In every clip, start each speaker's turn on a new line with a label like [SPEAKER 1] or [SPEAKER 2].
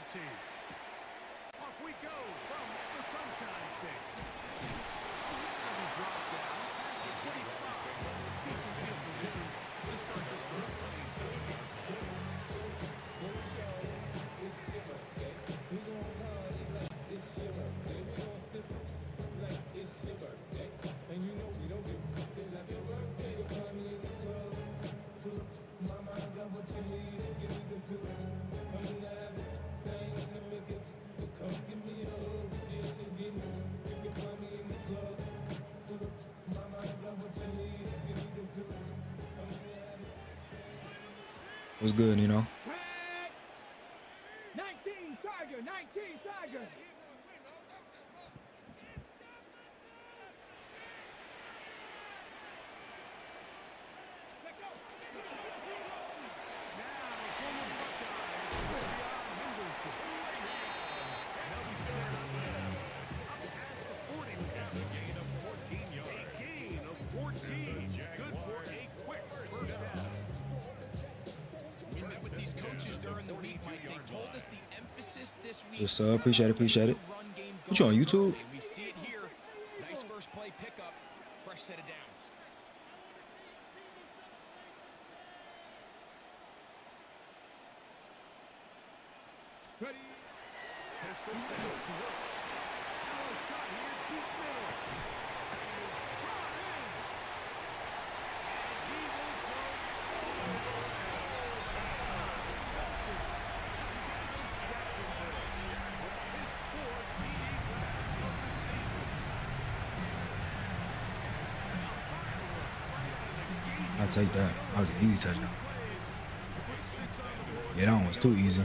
[SPEAKER 1] penalty. Off we go from the Sunshine State. He dropped down past the 25. Decent field position to start this drive.
[SPEAKER 2] What's good, you know?
[SPEAKER 1] 19 Tiger, 19 Tiger.
[SPEAKER 2] Just appreciate it. What you on YouTube?
[SPEAKER 1] We see it here. Nice first play pickup. Fresh set of downs. Ready. Pistol step to work. Shot here, deep middle.
[SPEAKER 2] I'll take that. That was an easy touchdown. Yeah, that one was too easy.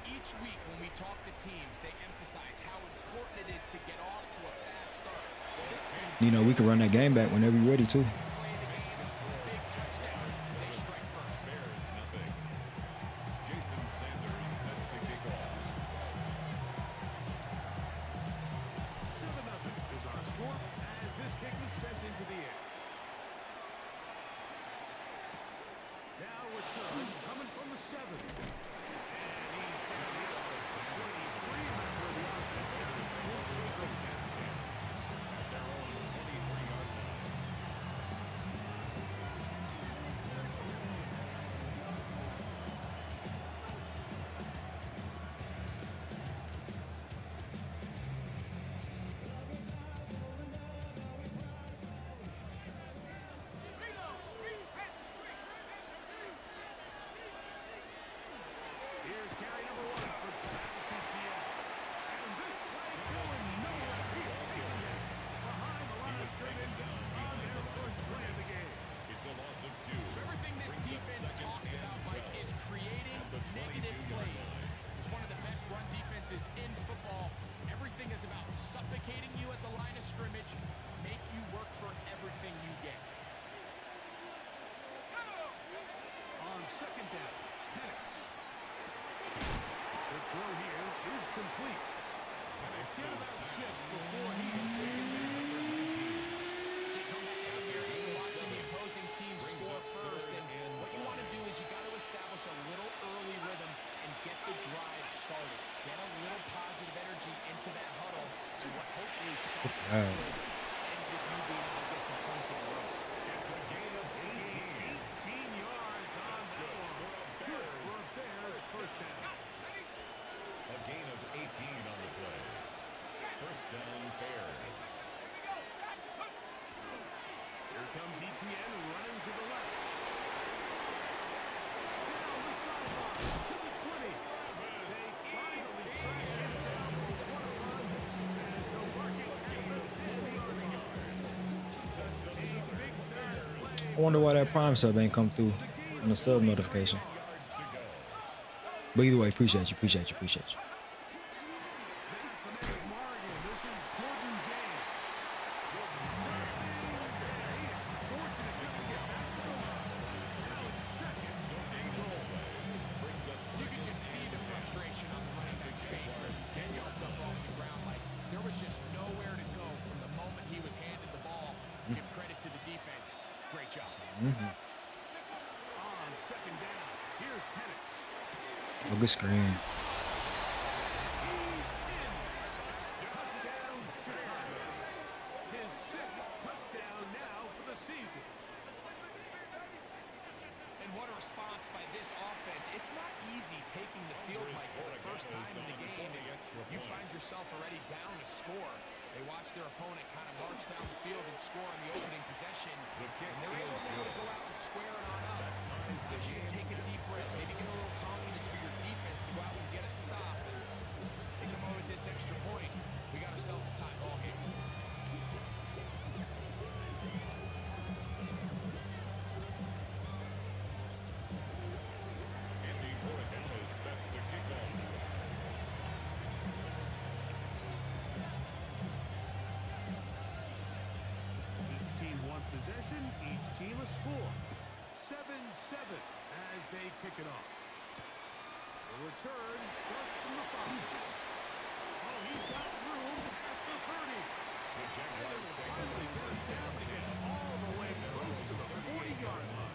[SPEAKER 1] Each week when we talk to teams, they emphasize how important it is to get off to a fast start.
[SPEAKER 2] You know, we can run that game back whenever you're ready, too. I wonder why that Prime sub ain't come through on the sub notification. But either way, appreciate you. A good screen.
[SPEAKER 1] field, Mike, for the first time in the game, and you find yourself already down to score. They watch their opponent kind of march down the field and score on the opening possession, and they're able now to go out and square it on up. If you can take a deep breath, maybe get a little confidence for your defense to go out and get a stop, and they come over with this extra point. We got ourselves a tie ball game. Possession, each team a score. 7-7 as they kick it off. The return starts from the 5. Oh, he's got room past the 30. The Jags finally gets down to get all the way close to the 40-yard line.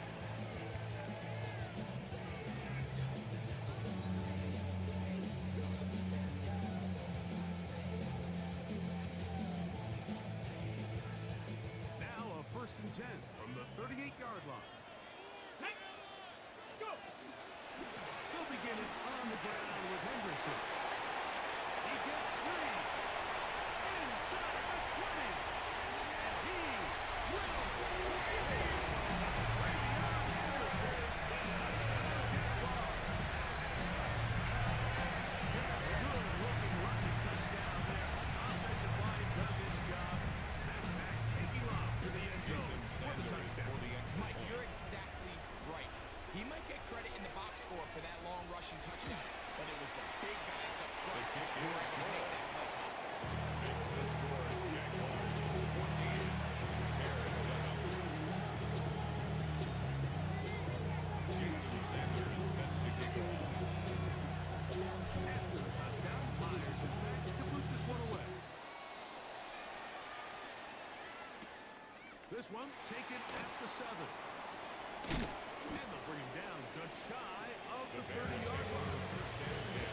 [SPEAKER 1] First and 10 from the 38-yard line. Let's go. They'll begin it on the ground with Henderson. He gets free. Inside the 20. And he will skip it. Ravion Henderson. Good-looking rushing touchdown there. Offensive line does its job. Back taking off to the end zone for the touchdown.
[SPEAKER 3] Mike, you're exactly right. He might get credit in the box score for that long rushing touchdown, but it was the big guys up front who were able to make that play possible.
[SPEAKER 4] Makes the score. Jaguars 14. Interception. Jason Sanders set to kick off.
[SPEAKER 1] After the touchdown, Myers is back to boot this one away. This one taken at the 7. And they'll bring him down just shy of the 30-yard line.
[SPEAKER 4] First and 10.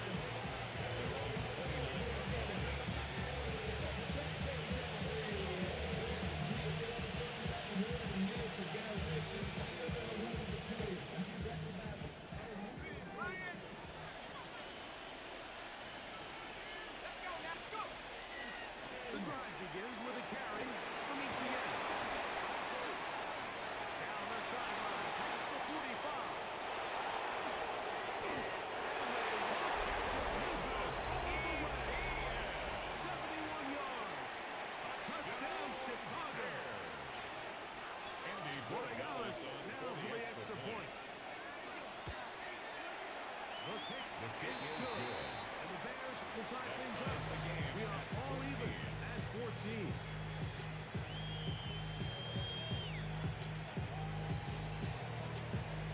[SPEAKER 1] The drive begins with a carry from ETN. Down the sideline, past the 45. And they Lucas all the way. 71 yards. Touchdown, Chicago.
[SPEAKER 4] Andy
[SPEAKER 1] Borregales now for the extra point. The kick is good. And the Bears will tie things up. We are all even at 14.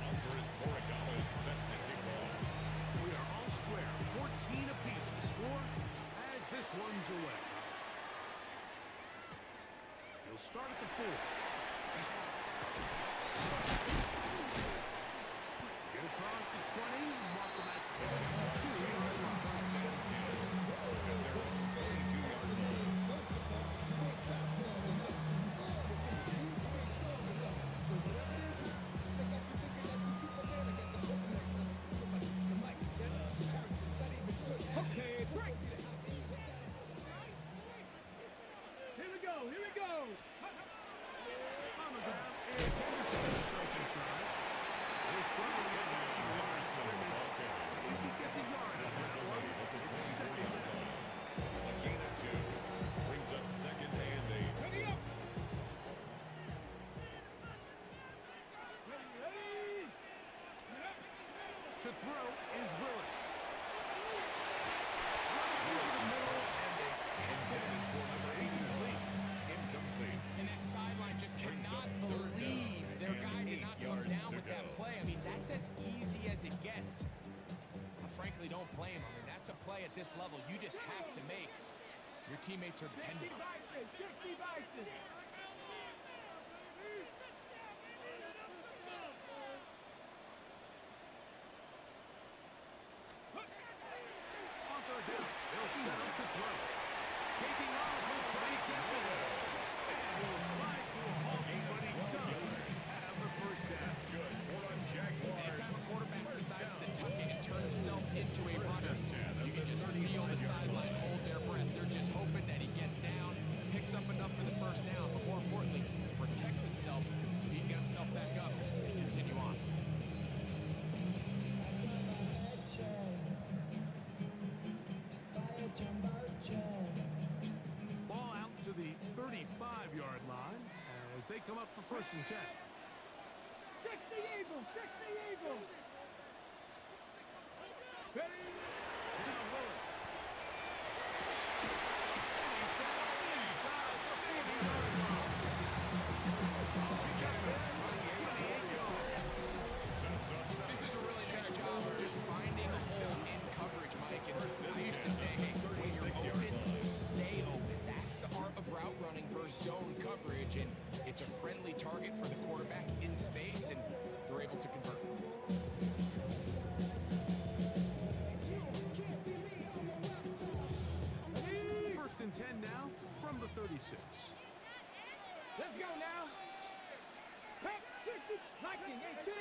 [SPEAKER 4] Andres Borregales set to kick off.
[SPEAKER 1] We are all square, 14 apiece to score as this one's away. He'll start at the 4. Get across the 20, mark him at the 2-yard line.
[SPEAKER 5] Okay, break. Here we go.
[SPEAKER 1] On the ground, it's Henderson to start this drive. They're struggling to get back to the line of scrimmage. If he gets a yard out of that one, it's second down.
[SPEAKER 4] A gain of 2. Brings up second and 8.
[SPEAKER 5] Ready up. Ready.
[SPEAKER 1] To throw is Willis. Right over the middle, and they can't get it.
[SPEAKER 4] Incomplete.
[SPEAKER 3] And that sideline just cannot believe their guy did not come down with that play. I mean, that's as easy as it gets. I frankly don't blame him. I mean, that's a play at this level you just have to make. Your teammates are dependent on it.
[SPEAKER 5] 60 Bison.
[SPEAKER 1] On third down, they'll set up to throw. Taking off with Trey Campbell. And he'll slide to a halt, but he does have the first down.
[SPEAKER 4] Good. 4 on Jaguars.
[SPEAKER 3] Anytime a quarterback decides to tuck in and turn himself into a as they come up for 1st and 10.
[SPEAKER 5] 60 Eagles, 60 Eagles. Ready?
[SPEAKER 3] Now Willis. He's down inside the 40-yard line. He got there, 28 yards.
[SPEAKER 1] This is a really nice job of just finding a hole in coverage, Mike. And I used to say, hey, when you're open, stay open. That's the art of route running versus zone coverage. And it's a friendly target for the quarterback in space, and they're able to convert.
[SPEAKER 3] 1st and 10 now from the 36.
[SPEAKER 5] Let's go now. Hey, 60, 19, 18.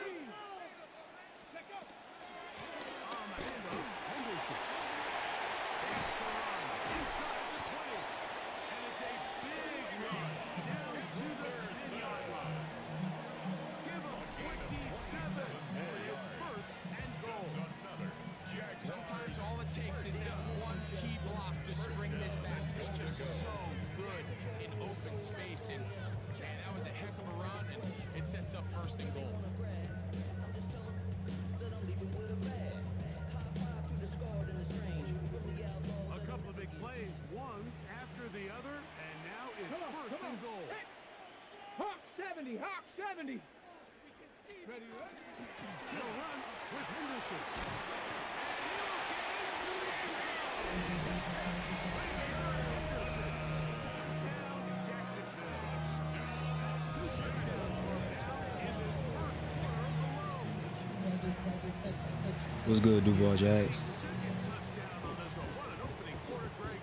[SPEAKER 5] Let's go.
[SPEAKER 3] On the handoff, Henderson. Takes the run inside the 20. And it's a big run down to the 10-yard line. Give them 27. It's 1st and goal.
[SPEAKER 1] Sometimes all it takes is that one key block to spring this back. It's just so good in open space. And man, that was a heck of a run, and it sets up 1st and goal.
[SPEAKER 3] A couple of big plays, one after the other, and now it's 1st and goal.
[SPEAKER 5] Hey. Hawk 70, Hawk 70. Ready,
[SPEAKER 3] He'll run with Henderson. And he'll get into the end zone. Henderson. Down Jacksonville. That's 2 touchdowns for him now in this 1st quarter alone.
[SPEAKER 2] What's good, Duval Jags?
[SPEAKER 3] Second touchdown on this one. What an opening quarter, Greg.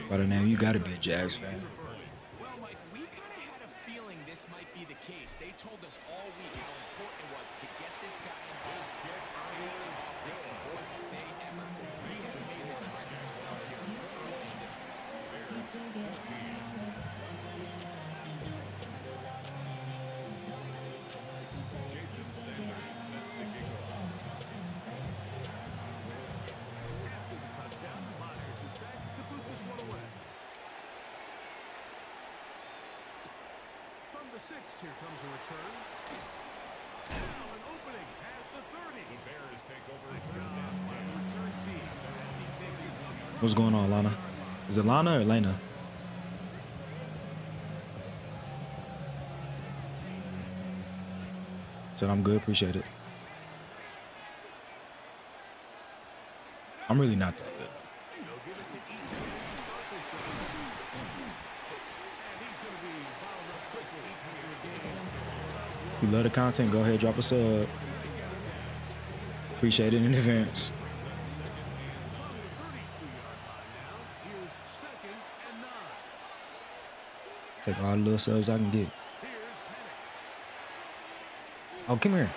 [SPEAKER 2] By the name, you gotta be a Jags fan.
[SPEAKER 1] Well, Mike, we kind of had a feeling this might be the case. They told us all week how important it was to get this guy involved early and often. More than they ever. He has made his presence felt here early in this one.
[SPEAKER 4] Jason Sanders set to kick off.
[SPEAKER 3] After the touchdown, Myers is back to put this one away. From the 6, here comes a return. Now an opening past the 30.
[SPEAKER 4] The Bears take over
[SPEAKER 3] Nice
[SPEAKER 4] 1st
[SPEAKER 3] job
[SPEAKER 4] and
[SPEAKER 3] by
[SPEAKER 4] 10.
[SPEAKER 3] the return team as he takes it up.
[SPEAKER 2] What's going on, Lana? Is it Lana or Lena? Said I'm good, appreciate it. I'm really not that good.
[SPEAKER 3] They'll give it to Eaton to start this drive. And he's going to be fouled up quickly.
[SPEAKER 2] If you love the content, go ahead, drop a sub. Appreciate it in advance.
[SPEAKER 3] From the 32-yard line now, here's 2nd and 9.
[SPEAKER 2] Take all the little subs I can get.
[SPEAKER 3] Here's Penix.
[SPEAKER 2] Oh, come here.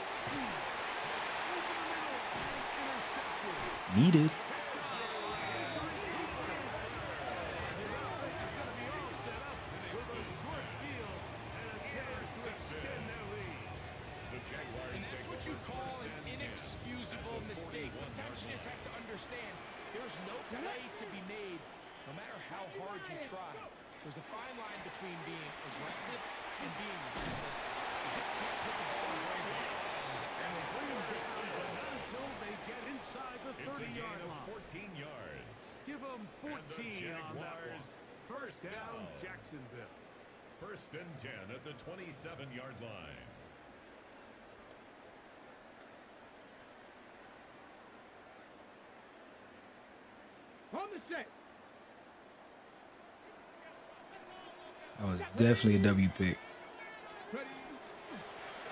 [SPEAKER 3] Intercepted.
[SPEAKER 2] Needed.
[SPEAKER 4] The Jaguars
[SPEAKER 1] And
[SPEAKER 4] take
[SPEAKER 1] that's what
[SPEAKER 4] over
[SPEAKER 1] you call
[SPEAKER 4] 1st
[SPEAKER 1] an
[SPEAKER 4] and 10.
[SPEAKER 1] inexcusable mistake. Sometimes you just have to understand there's no play to be made, no matter how hard you try. There's a fine line between being aggressive and being reckless. You just can't put the ball in the end zone.
[SPEAKER 3] And they bring him down, but not until they get inside the
[SPEAKER 4] It's a
[SPEAKER 3] 30-yard
[SPEAKER 4] gain of
[SPEAKER 3] line.
[SPEAKER 4] 14 yards.
[SPEAKER 3] Give them
[SPEAKER 4] And the
[SPEAKER 3] 14 on that one.
[SPEAKER 4] Jaguars
[SPEAKER 3] 1st down,
[SPEAKER 4] down.
[SPEAKER 3] Jacksonville.
[SPEAKER 4] 1st and 10 at the 27-yard line.
[SPEAKER 5] On the set.
[SPEAKER 2] That was definitely a W pick.
[SPEAKER 5] Ready.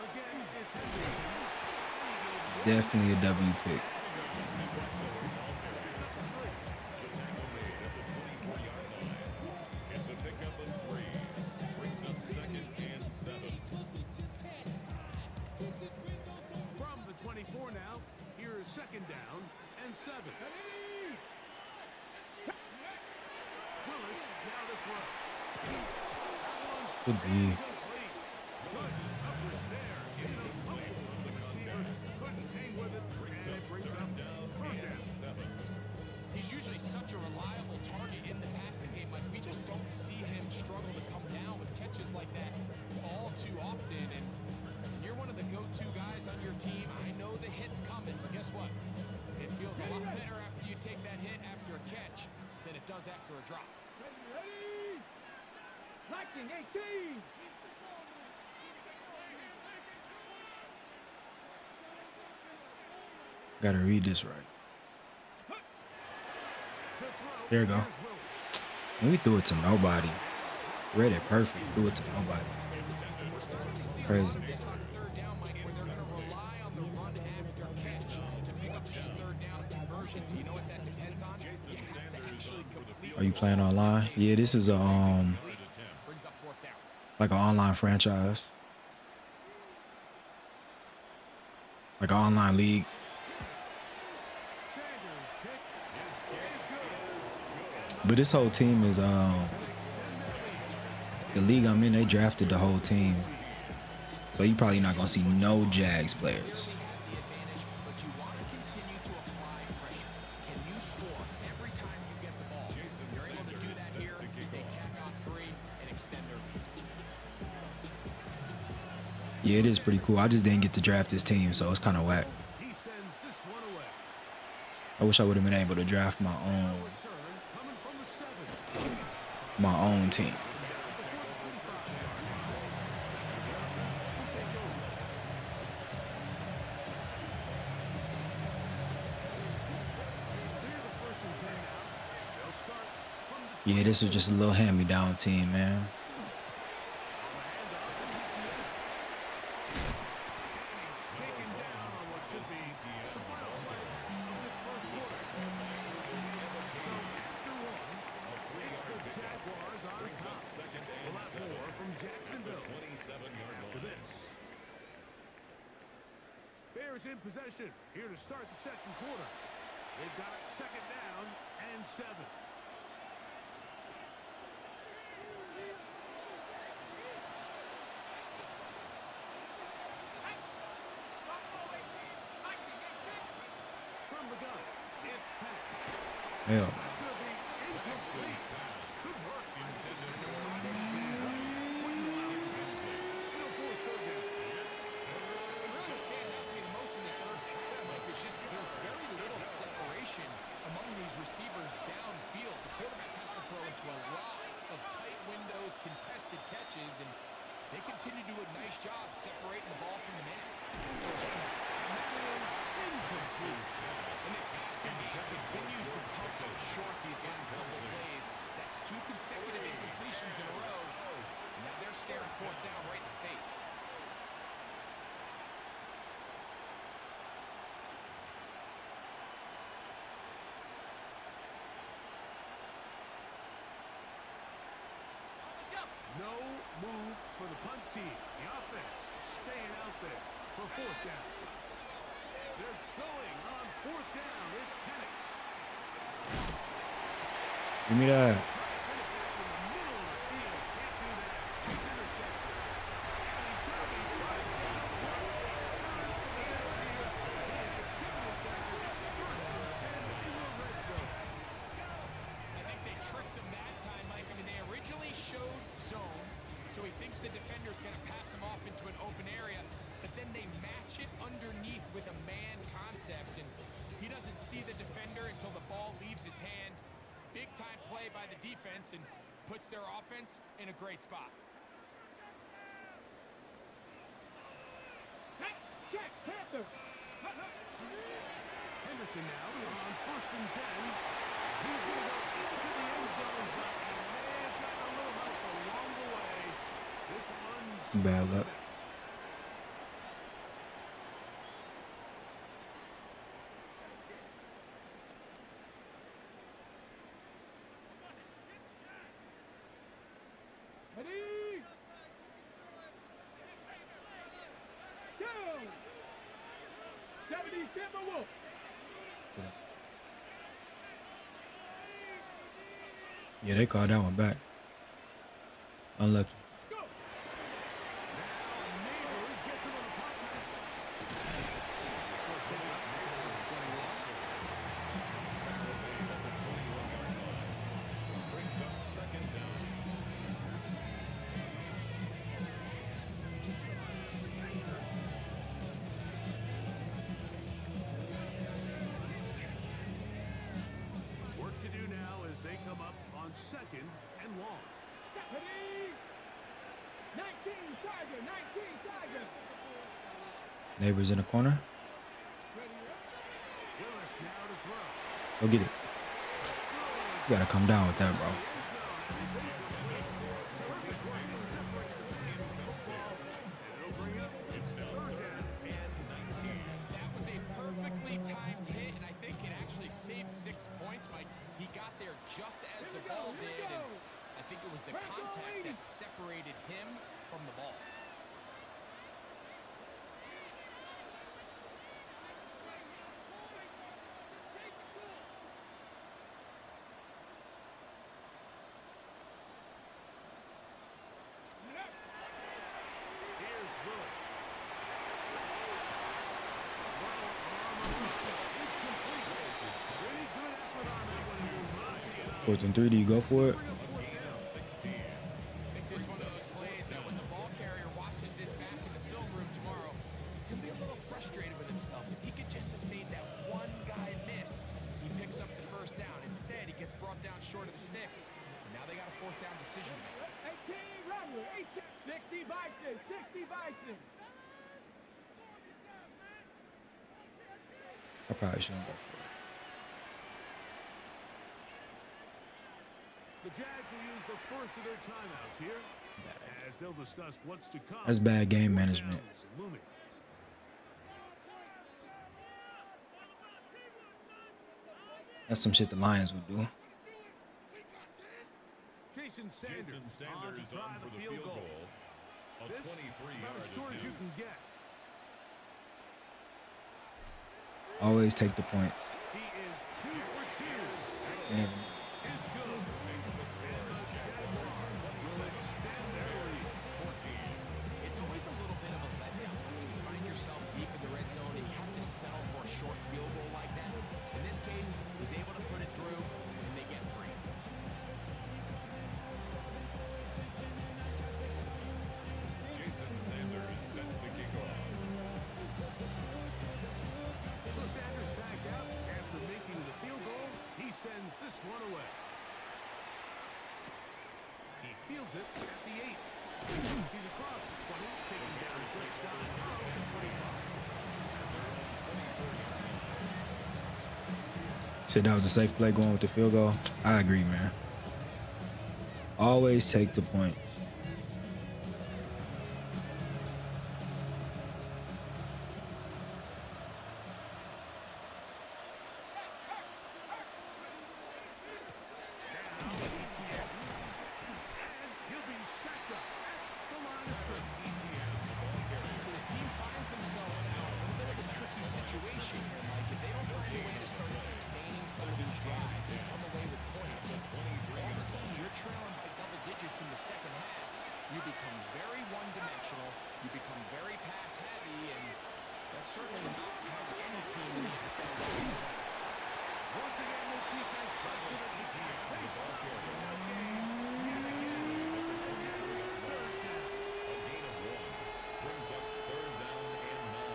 [SPEAKER 3] Again, it's Henderson.
[SPEAKER 2] Definitely a W pick.
[SPEAKER 4] It's a pickup of 3. Brings up 2nd and 7.
[SPEAKER 3] From the 24 now, here is 2nd down and 7. Willis now to throw.
[SPEAKER 2] Could be.
[SPEAKER 3] Willis is upwards there. Incomplete. The receiver couldn't hang with it, and it brings up
[SPEAKER 4] Down
[SPEAKER 3] 1st
[SPEAKER 4] and
[SPEAKER 3] down.
[SPEAKER 4] 7.
[SPEAKER 1] He's usually such a reliable target in the passing game. Like, we just don't see him struggle to come down with catches like that all
[SPEAKER 3] than it does after a drop.
[SPEAKER 5] Ready? Lightning 18.
[SPEAKER 2] Gotta read this right. There you go. And we threw it to nobody. Read it perfect. Threw it to nobody. Crazy.
[SPEAKER 3] This on third down, Mike, where they're going to rely on the run after catch to pick up these third down conversions. You know what that depends on? You have to actually complete.
[SPEAKER 2] Are you playing online? Yeah, this is a
[SPEAKER 3] Brings up fourth down.
[SPEAKER 2] like an online franchise. Like an online league. But this whole team is the league I'm in, they drafted the whole team. So you probably not gonna see no Jags players.
[SPEAKER 3] The advantage, but you want to continue to apply pressure. Can you score every time you get the ball? You're able to do that here. They tack on three and extend their lead.
[SPEAKER 2] Yeah, it is pretty cool. I just didn't get to draft this team, so it's kind of whack.
[SPEAKER 5] He sends this one away.
[SPEAKER 2] I wish I would have been able to draft my
[SPEAKER 5] Return coming from the 7.
[SPEAKER 2] own team. Yeah, this was just a little hand-me-down team, man.
[SPEAKER 5] Bears in possession here to start the second quarter. They've got second down and 7. From the gun, it's pass.
[SPEAKER 2] Hell.
[SPEAKER 5] Could be incomplete. Good work. It'll force third down.
[SPEAKER 3] Really what stands out to me the most in this first half, Mike, is just there's very little separation among these receivers downfield. The quarterback has to throw into a lot of tight windows, contested catches, and they continue to do a nice job separating the ball from the man. And this passing game continues to come up short these last couple of plays. That's 2 consecutive incompletions in a row. Now they're staring fourth down right in the face.
[SPEAKER 5] No move for the punt team. The offense staying out there for fourth down. They're going on fourth down. It's Penix.
[SPEAKER 2] Give me that.
[SPEAKER 5] In the middle of the field. Can't do that. It's intercepted. And he's going to be right side.
[SPEAKER 3] I think they tricked him that time, Mike. I mean, they originally showed zone, so he thinks the defender's going to pass him off into an open area, but then they match it underneath with a man concept, and he doesn't see the defender until the ball leaves his hand. Big-time play by the defense and puts their offense in a great spot.
[SPEAKER 5] Check, Panther. Henderson now on first and 10. He's going to go into the end zone, but he may have gotten a little help along the way. This one's
[SPEAKER 2] Bad luck.
[SPEAKER 5] Ready? Go! 70 Timberwolves.
[SPEAKER 2] Yeah, they called that one back. Unlucky.
[SPEAKER 5] Go! Now Neighbors gets him on the pocket.
[SPEAKER 4] Brings up second down.
[SPEAKER 5] Work to do now as they on 2nd and long.
[SPEAKER 3] 19 Tiger, 19 Tiger.
[SPEAKER 2] Neighbors in the corner.
[SPEAKER 5] Willis now to throw.
[SPEAKER 2] Go get it. You gotta come down with that, bro.
[SPEAKER 5] It'll bring up it's 3rd down and 19.
[SPEAKER 1] That was a perfectly timed hit, and I think it actually saved 6 points, Mike. He got there just as the ball did, and I think it was the contact that separated him from the ball.
[SPEAKER 5] Here's Willis. It's complete. Pretty good effort on that one.
[SPEAKER 2] 4th and 3. Do you go for it?
[SPEAKER 1] I think this is one of those plays that when the ball carrier watches this back in the film room tomorrow, he's going to be a little frustrated with himself. If he could just have made that one guy miss, he picks up the 1st down. Instead, he gets brought down short of the sticks. And now they got a 4th down decision to make.
[SPEAKER 3] 18 Robert, 60 Bison, 60 Bison.
[SPEAKER 2] I probably shouldn't go for it.
[SPEAKER 5] The Jags will use the first of their timeouts here as they'll discuss what's to come.
[SPEAKER 2] That's bad game management.
[SPEAKER 5] Looming.
[SPEAKER 2] That's some shit the Lions would do.
[SPEAKER 5] Jason Sanders,
[SPEAKER 4] Jason
[SPEAKER 5] on
[SPEAKER 4] Sanders
[SPEAKER 5] to try
[SPEAKER 4] on for
[SPEAKER 5] the
[SPEAKER 4] the
[SPEAKER 5] field goal.
[SPEAKER 4] A
[SPEAKER 5] This
[SPEAKER 4] 23-yard
[SPEAKER 5] about as short as you
[SPEAKER 4] attempt.
[SPEAKER 5] can get.
[SPEAKER 2] Always take the points.
[SPEAKER 5] He is 2 for 2.
[SPEAKER 2] You never know.
[SPEAKER 5] Is good.
[SPEAKER 4] Makes the score.
[SPEAKER 5] Jaguars will extend their lead. 14.
[SPEAKER 1] It's always a little bit of a letdown when you find yourself deep in the red zone and you have to settle for a short field goal like that. In this case, he's able to put it through, and they get 3.
[SPEAKER 4] Jason Sanders set to kick off.
[SPEAKER 5] So Sanders back out after making the field goal. He sends this one away. He fields it at the 8. He's across the 20, taking down his first shot at the 25.
[SPEAKER 2] Said that was a safe play going with the field goal. I agree, man. Always take the points.
[SPEAKER 5] He'll be stacked up at the line of scrimmage.
[SPEAKER 1] So his team finds themselves now in a little bit of a tricky situation here, Mike. If they don't find a way to start sustaining some of these drives and come away with points, all of a sudden you're trailing by double digits in the second half. You become very one-dimensional. You become very pass-heavy, and that's certainly not how any team in the NFL wants to play.
[SPEAKER 5] Once again, this defense tries to the team. They stop the game. Yet again. Third down.
[SPEAKER 4] A gain of 1 brings up 3rd down and 9.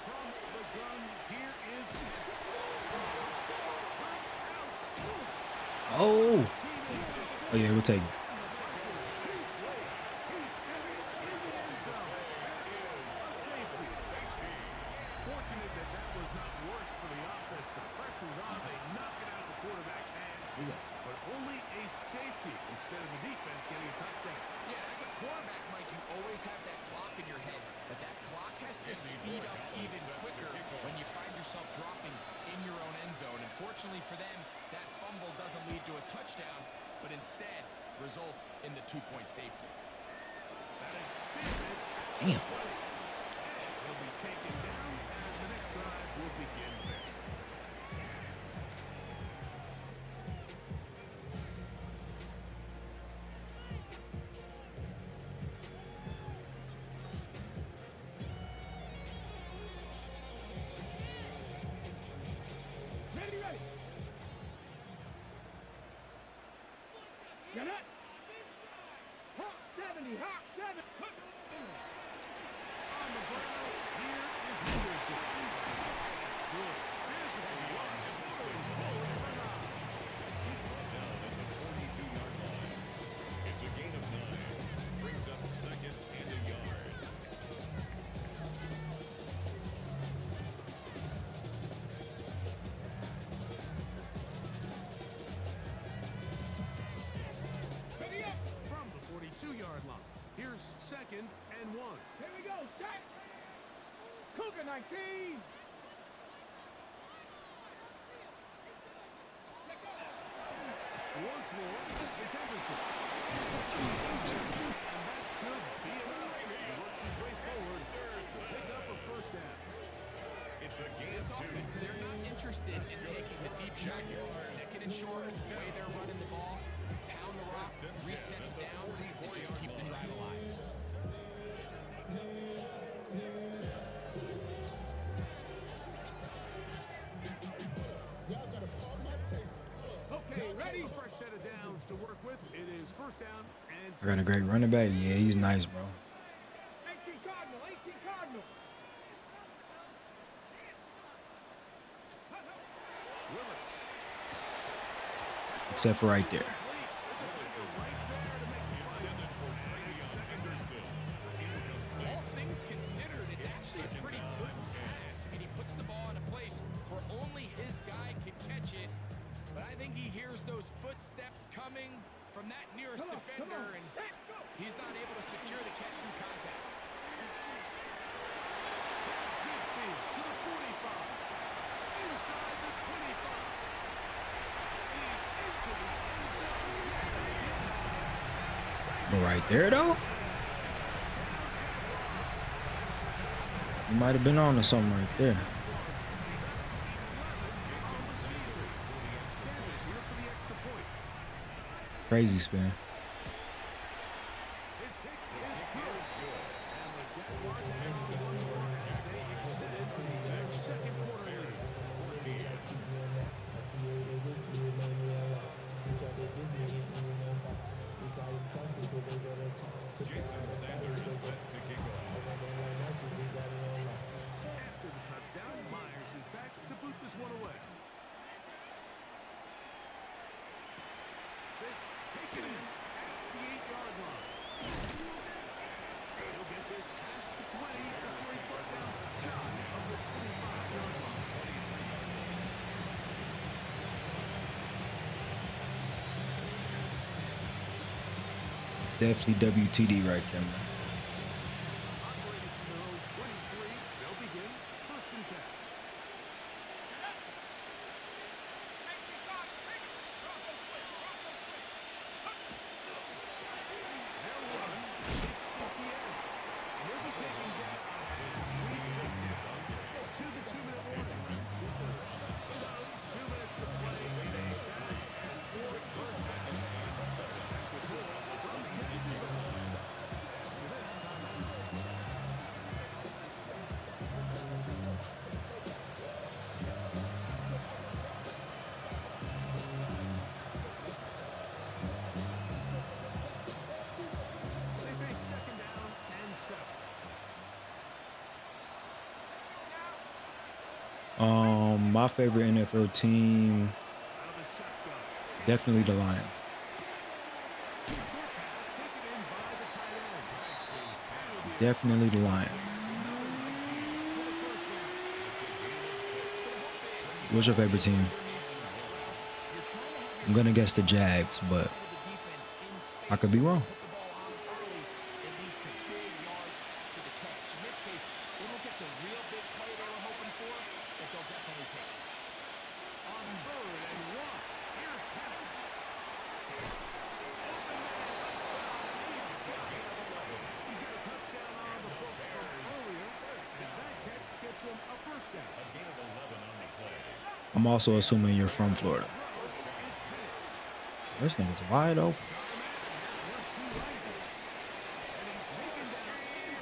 [SPEAKER 5] From the gun, here is
[SPEAKER 2] Oh. Oh yeah, we'll take it.
[SPEAKER 5] Fortunate that that was not worse for the offense. The pressure's on. They knock it out of the quarterback's hands. But only a safety instead of the defense getting a touchdown.
[SPEAKER 1] Yeah, as a quarterback, Mike, you always have that clock in your head, but that clock has to speed up even quicker when you find yourself dropping in your own end zone. And fortunately for them, that fumble doesn't lead to a touchdown, but instead results in the 2-point safety.
[SPEAKER 5] That is fielded.
[SPEAKER 2] Damn.
[SPEAKER 5] He'll be taken down as the next drive will begin there.
[SPEAKER 3] Ready, ready.
[SPEAKER 5] Get it. Hawk 70, Hawk 70. On the ground, here is Henderson. Good. Physical run. Going forward for 9.
[SPEAKER 4] He's brought down at the 42-yard line. It's a gain of 9. Brings up second and a yard.
[SPEAKER 5] From the 42-yard line. Here's second and 1. Here we go. Jack. Cougar 19. Once more, it's Henderson. And that should be enough. He works his way forward to pick up a first down.
[SPEAKER 4] It's a gain
[SPEAKER 1] This
[SPEAKER 4] of 2.
[SPEAKER 1] offense, they're not interested in taking the deep shot here. Second and short, the way they're running the ball, pound the rock, reset the downs, and just keep the drive alive.
[SPEAKER 5] Okay, ready? Fresh set of downs to work with. It is first down and
[SPEAKER 2] I got a great running back. Yeah, he's nice, bro.
[SPEAKER 5] 18 Cardinal, 18 Cardinal. Willis.
[SPEAKER 2] Except for right there.
[SPEAKER 1] All things considered, it's actually a pretty good pass. I mean, he puts the ball in a place where only his guy can catch it. But I think he hears those footsteps coming from that nearest defender, and he's not able to secure the catch through contact.
[SPEAKER 5] Midfield to the 45. Inside the 25. He's into the end zone.
[SPEAKER 2] But right there, though, you might have been on to something right there.
[SPEAKER 5] Sanders here for the extra point.
[SPEAKER 2] Crazy spin.
[SPEAKER 5] His kick is good. And the Jaguars have one more as they extend their second quarter lead.
[SPEAKER 4] Jason Sanders is set to kick off.
[SPEAKER 5] After the touchdown, Myers is back to boot this one away. This taken in at the 8-yard line. He'll get this past the 20 before he brought down shy of the 25-yard line.
[SPEAKER 2] Definitely WTD right there, man.
[SPEAKER 5] Operating from their own 23, they'll begin first and 10. They'll run. It's ETN. They'll be taking down to the 2-minute warning. So, 2 minutes to play. They back and forth for second and 7. With more from Jacksonville. After this timeout. They face second down and 7.
[SPEAKER 2] My favorite NFL team,
[SPEAKER 5] Out of the shotgun.
[SPEAKER 2] definitely the Lions.
[SPEAKER 5] Short pass taken in by the tight end.
[SPEAKER 2] Definitely the Lions. What's your favorite team? I'm gonna guess the Jags, but I could be wrong.
[SPEAKER 5] On third and 1. Here's Penix. He's got a touchdown on the books from earlier. And that catch gets him a first down.
[SPEAKER 4] A gain of 11 on the play.
[SPEAKER 2] I'm also assuming you're from Florida.
[SPEAKER 5] Throw is Penix.
[SPEAKER 2] This thing is wide open.
[SPEAKER 5] Where she likes it. And he's taken down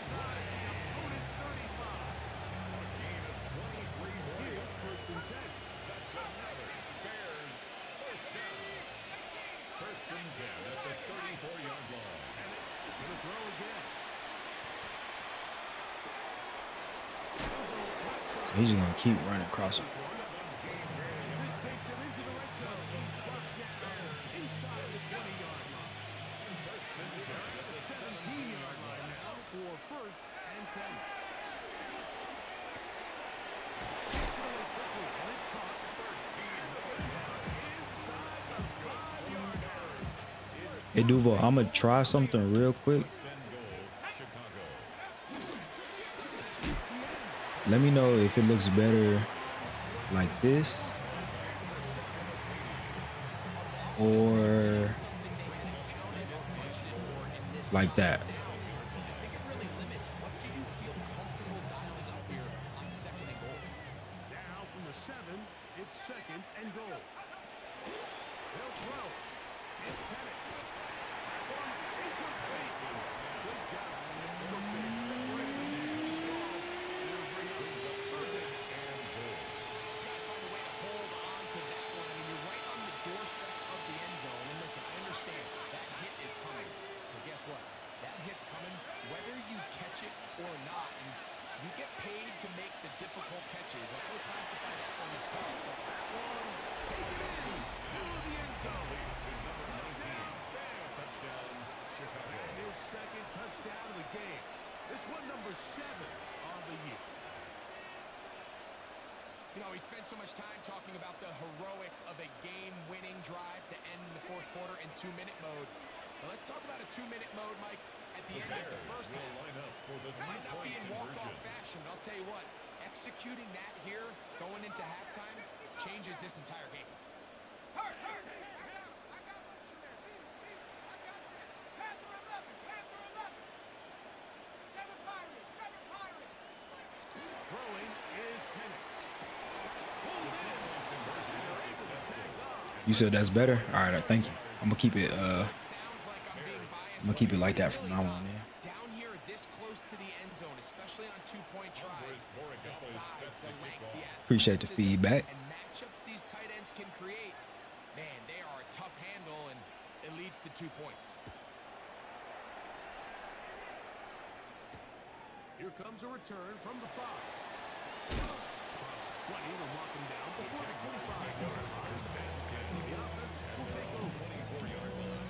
[SPEAKER 5] inside the opponent's 35. Here's first and 10.
[SPEAKER 4] That's another. Bears first down. First and 10 at the 34-yard line.
[SPEAKER 5] And it's going to throw again.
[SPEAKER 2] So he's just gonna keep running across him.
[SPEAKER 5] This takes him into the red zone. He's brought down inside the 20-yard line.
[SPEAKER 4] First and 10 at the
[SPEAKER 5] 17-yard line now for first and 10. Gets it away quickly, and it's caught. 13 inside the 5-yard line.
[SPEAKER 2] Hey Duval, I'm gonna try something real quick.
[SPEAKER 4] First and goal, Chicago.
[SPEAKER 2] Let me know if it looks better like this or like that.
[SPEAKER 1] I think it really limits what do you feel comfortable dialing up here on second and goal.
[SPEAKER 5] Now from the 7, it's second and goal. He'll throw. It's Penix. That one is complete. Good job. They'll stay separated. They'll bring up third down.
[SPEAKER 1] He's got to find a way to hold on to that one. I mean, you're right on the doorstep of the end zone. And listen, I understand that hit is coming. But guess what? That hit's coming whether you catch it or not. You get paid to make the difficult catches. I would classify that one as tough. But that one,
[SPEAKER 5] Through the end zone.
[SPEAKER 4] Touchdown, Chicago.
[SPEAKER 5] And his second touchdown of the game. This one number 7 on the year.
[SPEAKER 1] you know, we spent so much time talking about the heroics of a game-winning drive to end the fourth quarter in 2-minute mode. Now let's talk about a 2-minute mode, Mike, at the end of the first
[SPEAKER 4] will
[SPEAKER 1] half.
[SPEAKER 4] line up for the
[SPEAKER 1] It might not be
[SPEAKER 4] three-point
[SPEAKER 1] in walk-off
[SPEAKER 4] conversion.
[SPEAKER 1] fashion, but I'll tell you what, executing that here, going into halftime, changes this entire game.
[SPEAKER 5] Throwing is Penix.
[SPEAKER 2] You said that's better? All right, thank you. I'm gonna keep it.
[SPEAKER 1] Sounds like I'm being biased.
[SPEAKER 2] I'm gonna keep it like that from now on. Yeah.
[SPEAKER 1] Down here, this close to the end zone, especially on two-point tries, the size, the length, the
[SPEAKER 2] Appreciate the
[SPEAKER 1] athleticism,
[SPEAKER 2] feedback.
[SPEAKER 1] and matchups these tight ends can create. Man, they are a tough handle, and it leads to 2 points.
[SPEAKER 5] Here comes a return from the 5. 20 to walk him down before the 25-yard line. The offense will take over.
[SPEAKER 4] 24-yard line.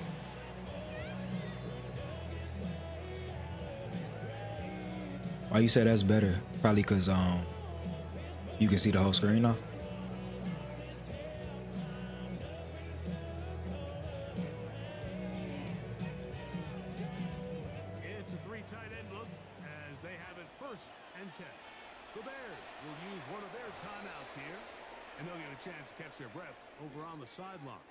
[SPEAKER 2] Why you say that's better? Probably because you can see the whole screen now.
[SPEAKER 5] It's a 3 tight end look as they have it first and 10. The Bears will use one of their timeouts here, and they'll get a chance to catch their breath over on the sideline.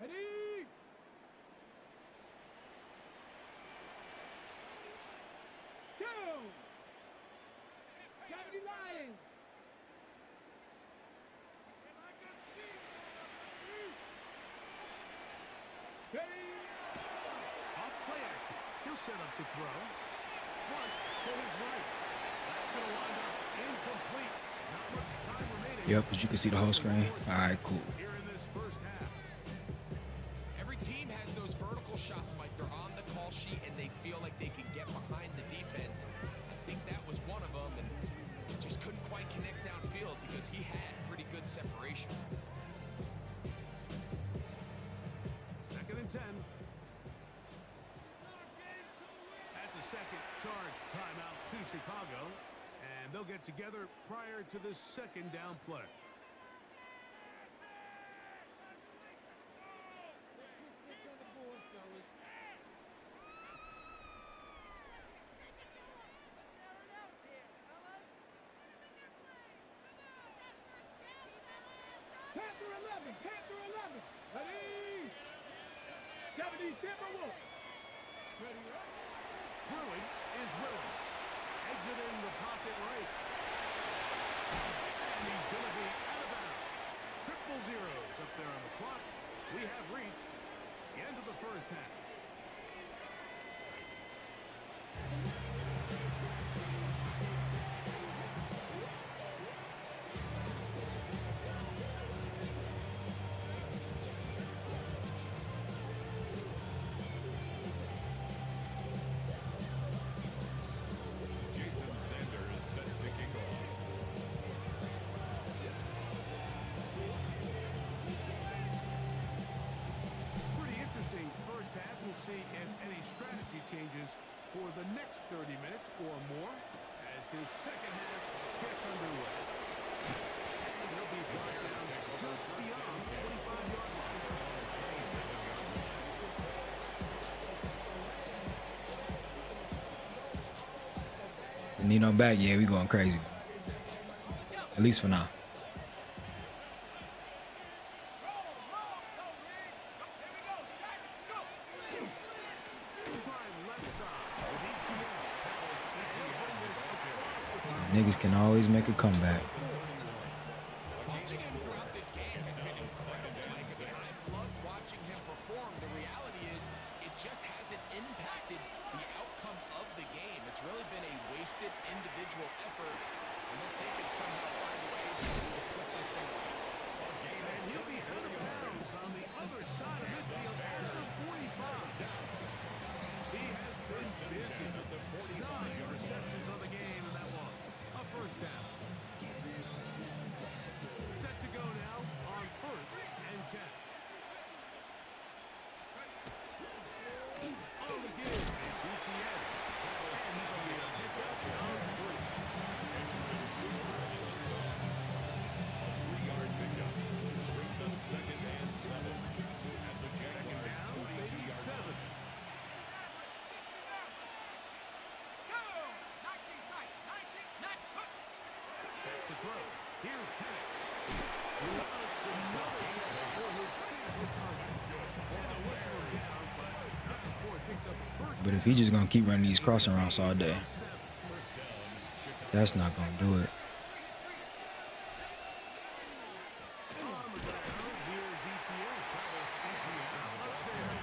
[SPEAKER 3] Ready? Go! County Lions! Ready?
[SPEAKER 5] Off play action. He'll set up to throw. Flush to his right. That's going to wind up incomplete. Not much time remaining.
[SPEAKER 2] Yep, because you can see the whole screen. All right, cool.
[SPEAKER 5] Here in this first half.
[SPEAKER 1] Every team has those vertical shots, Mike. They're on the call sheet, and they feel like they can get behind the defense. I think that was one of them, and just couldn't quite connect downfield because he had pretty good separation.
[SPEAKER 5] Second and 10. That's a second charge timeout to Chicago. And they'll get together prior to this second down play.
[SPEAKER 3] Panther 11! Panther 11!
[SPEAKER 5] Ready? Throwing is Willis. Exiting the pocket right. And he's going to be out of bounds. Triple zeros up there on the clock. We have reached the end of the first half.
[SPEAKER 4] Jason Sanders set to kick off.
[SPEAKER 5] Pretty interesting first half. We'll see if any strategy changes for the next 30 minutes or more as this second half gets underway. And he'll be brought down just beyond the 25-yard line.
[SPEAKER 2] Nino back, yeah, we going crazy. At least for now. Niggas can always make a comeback.
[SPEAKER 1] Watching him throughout this game has been incredible. I've loved watching him perform. The reality is it just hasn't impacted the outcome of the game. It's really been a wasted individual effort unless they can somehow find a way to flip this thing around.
[SPEAKER 5] And he'll be out of bounds on the other side of midfield at the 45. He has been busy. 9 receptions on the game, and that one a first down. Set to go now on 1st and 10. On the give, it's ETN. Travis Etienne pickup of 3.
[SPEAKER 4] 3-yard pickup. Brings up 2nd and 7. At the Jaguars' 42-yard line.
[SPEAKER 5] Back to throw. Here's Penix. Loves another for his favorite target. And the whistle is down, but not before it picks up the first.
[SPEAKER 2] But if he just gonna keep running these crossing routes all day, that's not gonna do it.
[SPEAKER 5] On the ground, here's ETN. Travis Etienne out up there.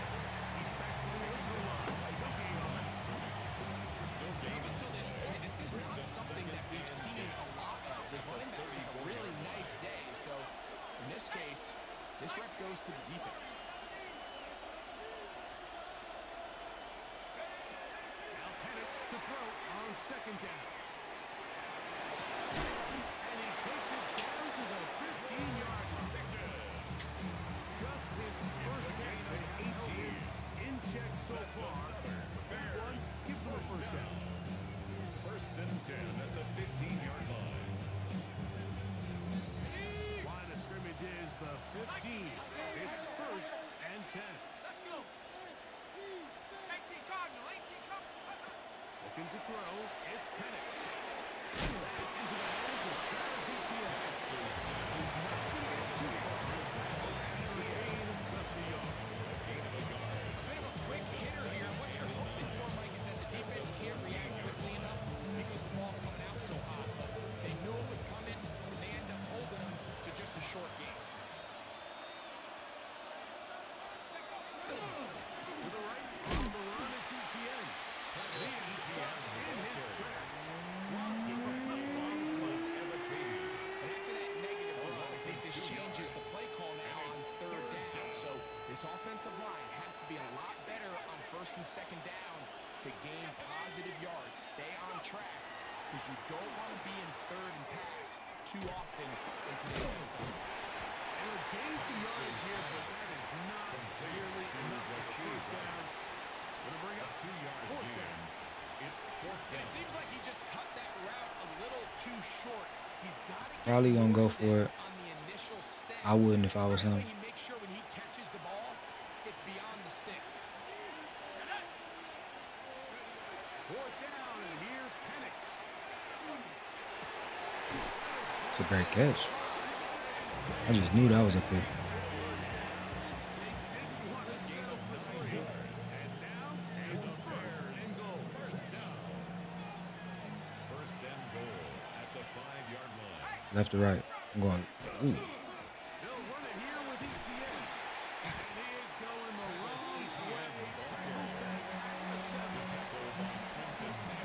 [SPEAKER 5] He's back to the original line. No gain on that.
[SPEAKER 1] Up until this point, this is not something that we've seen a lot of. The running backs had a really nice day. So in this case, this rep goes to the defense.
[SPEAKER 5] Now Penix to throw on 2nd down. And he takes it down to the 15-yard line. Just his first catch at 18. In check so far. That one gives him a first down.
[SPEAKER 4] 1st and 10 at the 15-yard line.
[SPEAKER 5] Line of scrimmage is the 15. It's 1st and 10. Looking to throw, it's Penix. Into the hands of Travis Etienne. He's not going to get too far from Travis. And the gain of just a yard.
[SPEAKER 4] Gain of a yard.
[SPEAKER 1] A bit of a quick hitter here. What you're hoping for, Mike, is that the defense can't react quickly enough because the ball's coming out so hot. But they knew it was coming, and they end up holding them to just a short game.
[SPEAKER 5] To the right, on the run, it's Etienne. Travis Etienne in his track. Lost it to play long play.
[SPEAKER 1] And after that negative run, I think this changes the play call now on 3rd down. So this offensive line has to be a lot better on 1st and 2nd down to gain positive yards. Stay on track because you don't want to be in 3rd and pass too often in today's NFL.
[SPEAKER 5] And a gain some yards here, but that is not nearly enough for the first down. It's going to bring up
[SPEAKER 4] 2-yard
[SPEAKER 5] 4th
[SPEAKER 4] gain.
[SPEAKER 5] down.
[SPEAKER 4] It's 4th
[SPEAKER 1] It
[SPEAKER 4] down.
[SPEAKER 1] seems like he just cut that route a little too short. He's got to
[SPEAKER 2] Probably gonna go for it.
[SPEAKER 1] on the initial step.
[SPEAKER 2] I wouldn't if I was
[SPEAKER 1] That
[SPEAKER 2] him.
[SPEAKER 1] way he makes sure when he catches the ball, it's beyond the sticks.
[SPEAKER 5] 4th down, and here's Penix.
[SPEAKER 2] It's a great catch. I just knew that was a pick.
[SPEAKER 5] Didn't want to settle for 3.
[SPEAKER 2] Left to right. I'm going. Ooh.
[SPEAKER 5] They'll run it here with ETN. And he is going the wrong way to pull back the 7.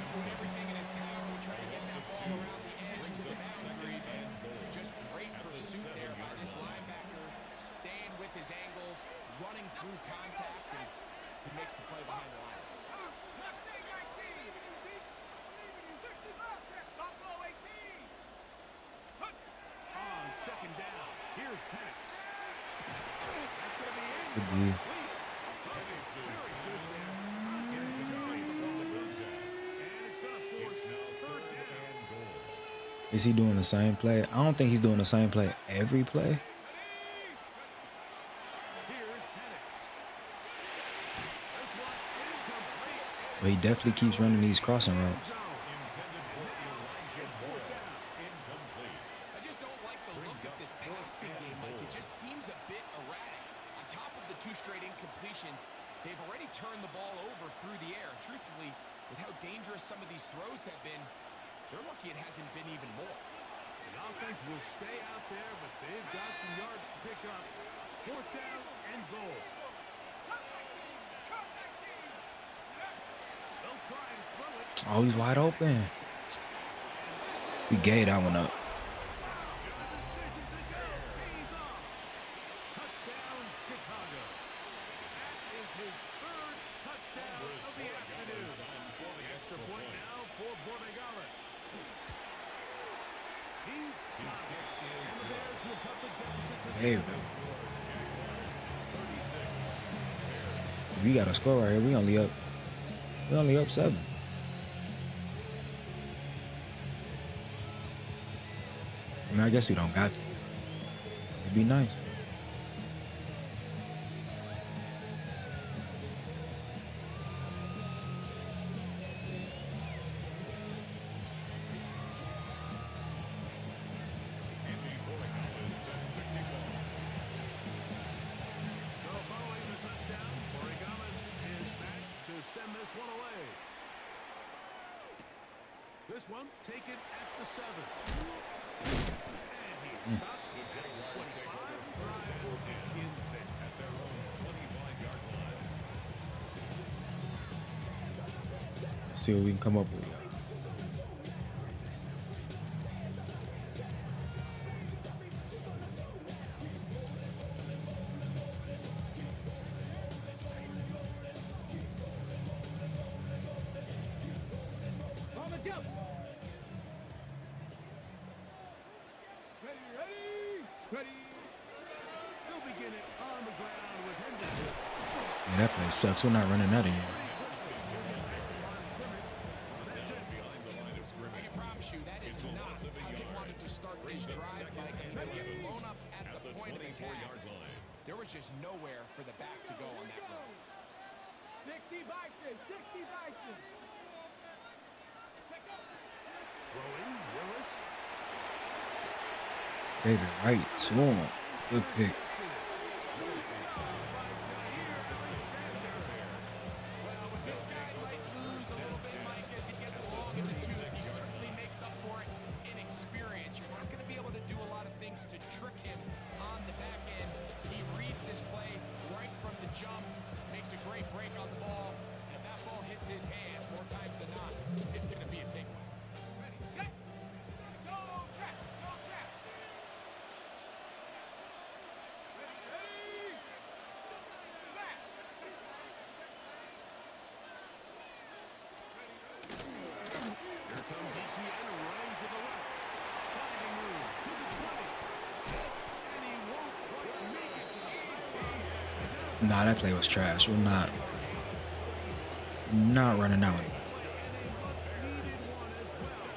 [SPEAKER 1] Doing everything in his power to try to get that ball around the edge to the boundary. Just great pursuit there by this linebacker, staying with his angles, running through contact, and he makes the play behind the line.
[SPEAKER 5] On second down, here's Penix. That's going to be in.
[SPEAKER 2] Could be.
[SPEAKER 5] Penix is very good there. Enjoying the ball contact. And it's going to force third down.
[SPEAKER 2] Is he doing the same play? I don't think he's doing the same play every play.
[SPEAKER 5] Here's Penix. This one incomplete.
[SPEAKER 2] But he definitely keeps running these crossing routes.
[SPEAKER 1] I just don't like the look of this passing game, Mike. It just seems a bit erratic. On top of the 2 straight incompletions, they've already turned the ball over through the air. Truthfully, with how dangerous some of these throws have been, they're lucky it hasn't been even more.
[SPEAKER 5] The offense will stay out there, but they've got some yards to pick up. Fourth down, end goal. They'll try and throw it.
[SPEAKER 2] Oh, he's wide open. We gave that one up.
[SPEAKER 5] Decision to go. He's off. Touchdown, Chicago. That is his 3rd touchdown of the afternoon. Extra point now for Borregales. He's got it. And the Bears will cut the deficit to
[SPEAKER 2] Hey,
[SPEAKER 5] 7.
[SPEAKER 2] if we got a score right here, we only up 7. I mean, I guess we don't got to. It'd be nice.
[SPEAKER 5] So following the touchdown, Borregales is back to send this one away. This one taken at the 7. And he's stopped at the 25. Drive will begin there.
[SPEAKER 4] At their own 25-yard line.
[SPEAKER 2] See what we can come up with.
[SPEAKER 5] Ready. They'll begin it on the ground with Henderson.
[SPEAKER 2] Yeah, that play sucks. We're not running out of here.
[SPEAKER 1] I can promise you that is not how he wanted to start this drive, Mike. I mean, to get blown up at the point of attack, there was just nowhere for the back to go on that run.
[SPEAKER 5] 60 Vikings. Throwing Willis.
[SPEAKER 2] David Wright, swarm. Good pick.
[SPEAKER 1] Well, with this guy might lose a little bit, Mike, as he gets along in the tooth. He certainly makes up for it in experience. You're not going to be able to do a lot of things to trick him on the back end. He reads his play right from the jump, makes a great break on the ball, and if that ball hits his hands more times than not, it's going to be a takeaway. Ready, set, go, trap.
[SPEAKER 5] Here comes ETN running to the left. Diving move to the 20. And he won't quite make it to the 15.
[SPEAKER 2] Nah, that play was trash. We're not running out.
[SPEAKER 5] And a much-needed one as well.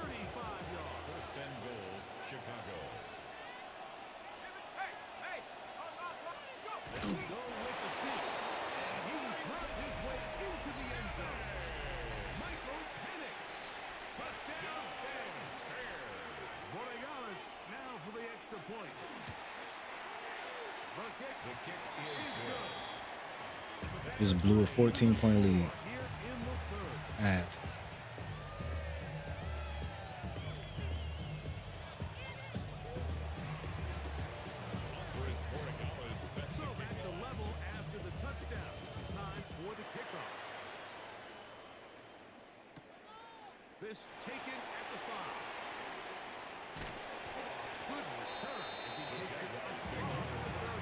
[SPEAKER 5] 35 yards.
[SPEAKER 4] First and goal, Chicago.
[SPEAKER 5] They'll go with the sneak. And he will drive his way into the end zone. Michael Penix. Touchdown, Bears. Borregales now for the extra point. The kick is good.
[SPEAKER 2] Just blew a 14-point lead.
[SPEAKER 5] Here in the third.
[SPEAKER 2] Half.
[SPEAKER 5] Notice taken at the 5. Good return as he takes it across the 30.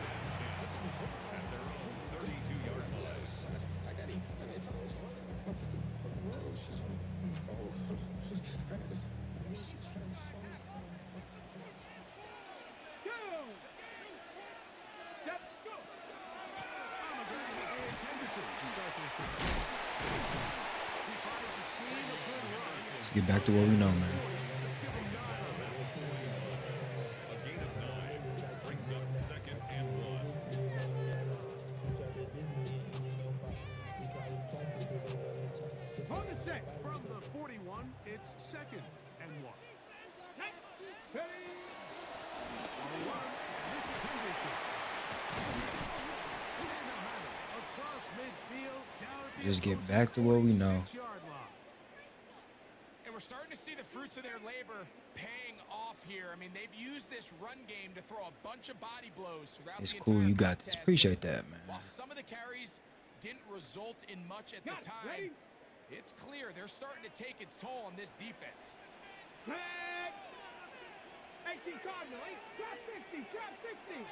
[SPEAKER 4] At their own 32-yard line.
[SPEAKER 2] Let's get back to what we know, man.
[SPEAKER 4] A gain of 9 brings up 2nd and 1.
[SPEAKER 5] On the set from the 41, it's 2nd and 1. Ready? On the run, this is Henderson. Across midfield, down at the
[SPEAKER 2] Just get back to what we know.
[SPEAKER 5] 46-yard line.
[SPEAKER 1] And we're starting to see the fruits of their labor paying off here. I mean, they've used this run game to throw a bunch of body blows throughout
[SPEAKER 2] It's
[SPEAKER 1] the
[SPEAKER 2] cool.
[SPEAKER 1] entire
[SPEAKER 2] You got this.
[SPEAKER 1] contest.
[SPEAKER 2] Appreciate that, man.
[SPEAKER 1] While some of the carries didn't result in much at the time, it's clear they're starting to take its toll on this defense.
[SPEAKER 5] Flag! 18 Cardinal, trap 60, trap 60.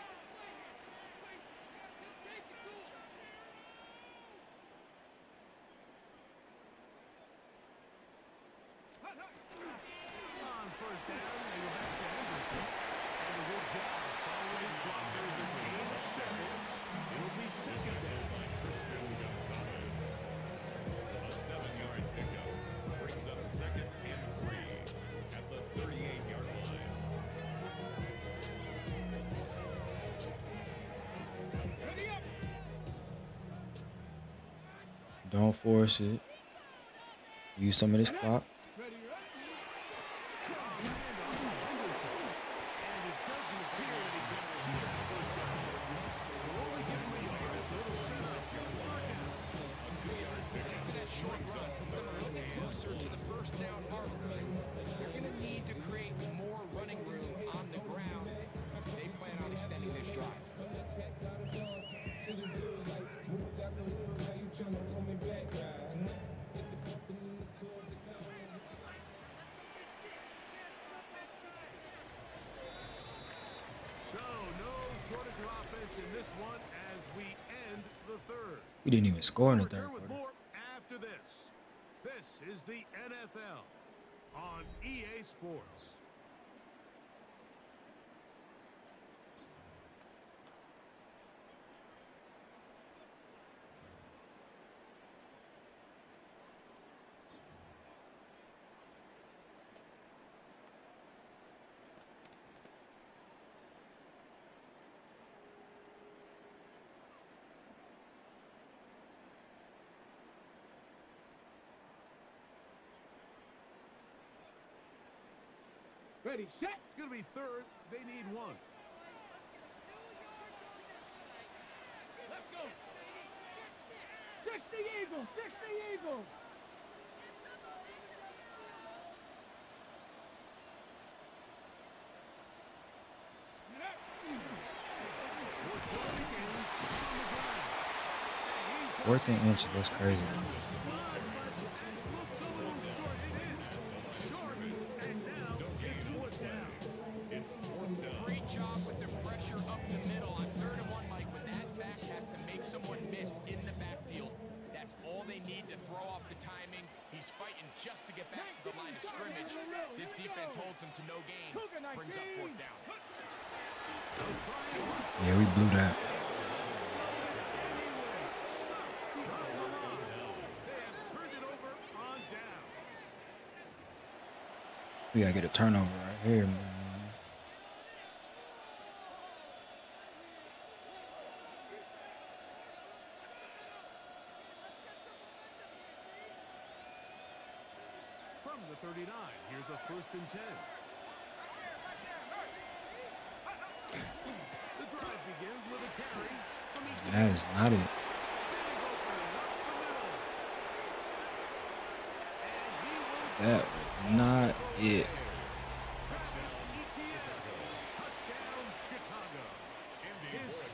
[SPEAKER 5] On first down, they go back to Henderson. And a good job following blockers and gain of 7. It'll be 2nd down.
[SPEAKER 4] A 7-yard pickup brings up 2nd and 3 at the 38-yard line.
[SPEAKER 5] Ready up.
[SPEAKER 2] Don't force it. Use some of this clock.
[SPEAKER 5] Ready up. And it doesn't appear that he got his first down. We're only giving the yards, so it'll show 6-yard line now.
[SPEAKER 4] A 2-yard pickup
[SPEAKER 1] That short run puts them a little bit closer to the first down mark. They're going to need to create more running room on the ground if they plan on extending this drive.
[SPEAKER 5] So, no shortage of offense in this one as we end the third.
[SPEAKER 2] We didn't even score in the third
[SPEAKER 5] Return with
[SPEAKER 2] quarter.
[SPEAKER 5] more after this. This is the NFL on EA Sports. Ready, set. It's going to be third. They need 1. Let's go. 60 Eagles, 60 Eagles.
[SPEAKER 2] Fourth and inches. That's crazy.
[SPEAKER 1] Great job with the pressure up the middle on 3rd and 1, Mike. When that back has to make someone miss in the backfield, that's all they need to throw off the timing. He's fighting just to get back to the line of scrimmage. This defense holds him to no gain, brings up 4th down.
[SPEAKER 2] Yeah, we blew that. We gotta get a turnover right here, man.
[SPEAKER 5] From the 39, here's a 1st and 10. The drive begins with a carry from each.
[SPEAKER 2] That is not it. That was not it.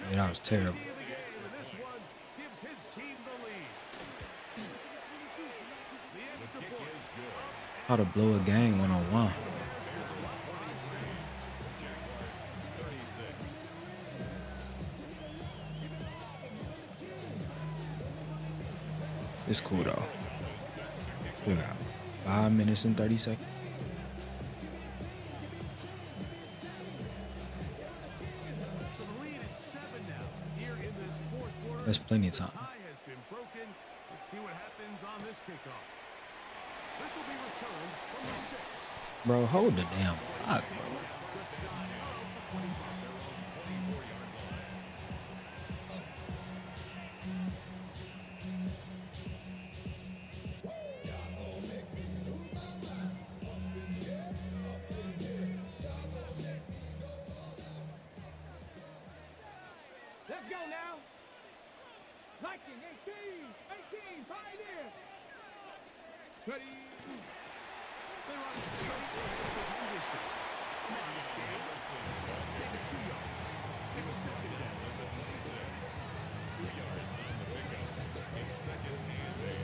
[SPEAKER 2] Yeah, that was terrible.
[SPEAKER 5] This one gives his team the lead. The extra point.
[SPEAKER 2] How to blow a game 1-on-1. It's cool though. Still got 5 minutes and 30 seconds.
[SPEAKER 5] So the lead is 7 now. Here in this fourth quarter,
[SPEAKER 2] There's plenty of time.
[SPEAKER 5] the tie has been broken. Let's see what happens on this kickoff. This will be returned from the 6.
[SPEAKER 2] Bro, hold the damn block, bro.
[SPEAKER 3] Let's go now. 19, 18, Pioneer. Ready.
[SPEAKER 5] They run straight with Henderson. Now this game, take 2 yards. Accepted that.
[SPEAKER 4] 2 yards on the pickup. It's second and 8.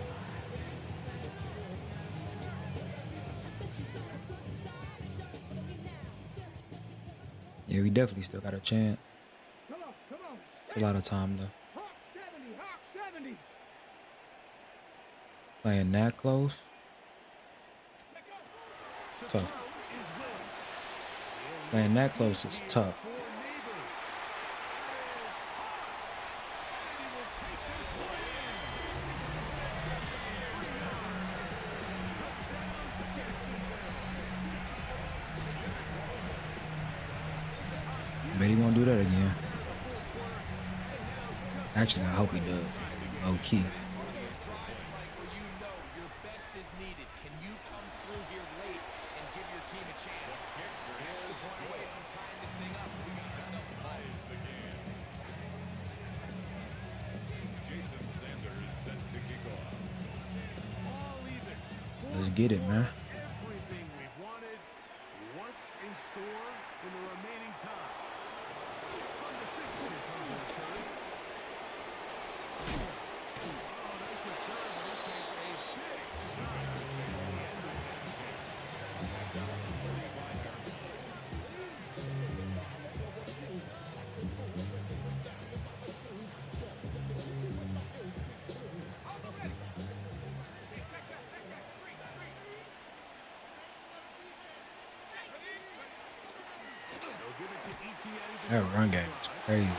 [SPEAKER 2] Yeah, we definitely still got a chance.
[SPEAKER 3] Come on.
[SPEAKER 2] It's a lot of time though.
[SPEAKER 3] Hawk 70.
[SPEAKER 2] Playing that close. Tough. Playing that close is tough.
[SPEAKER 5] For neighbors. And he will take this one
[SPEAKER 2] Bet he won't do that again. Actually, I hope he does. Low key.
[SPEAKER 1] Drives like where you know your best is needed. Can you come through here late and give your team a chance? An extra point away from tying this thing up. We got ourselves a ball.
[SPEAKER 4] The game. Jason Sanders set to kick off.
[SPEAKER 5] all even.
[SPEAKER 2] Let's get it, man.
[SPEAKER 5] Everything we've wanted. What's in store in the remaining time? From the 6, here comes a return. Oh, nice return, but he takes a big shot. They'll give it to ETN.
[SPEAKER 2] That run game is crazy.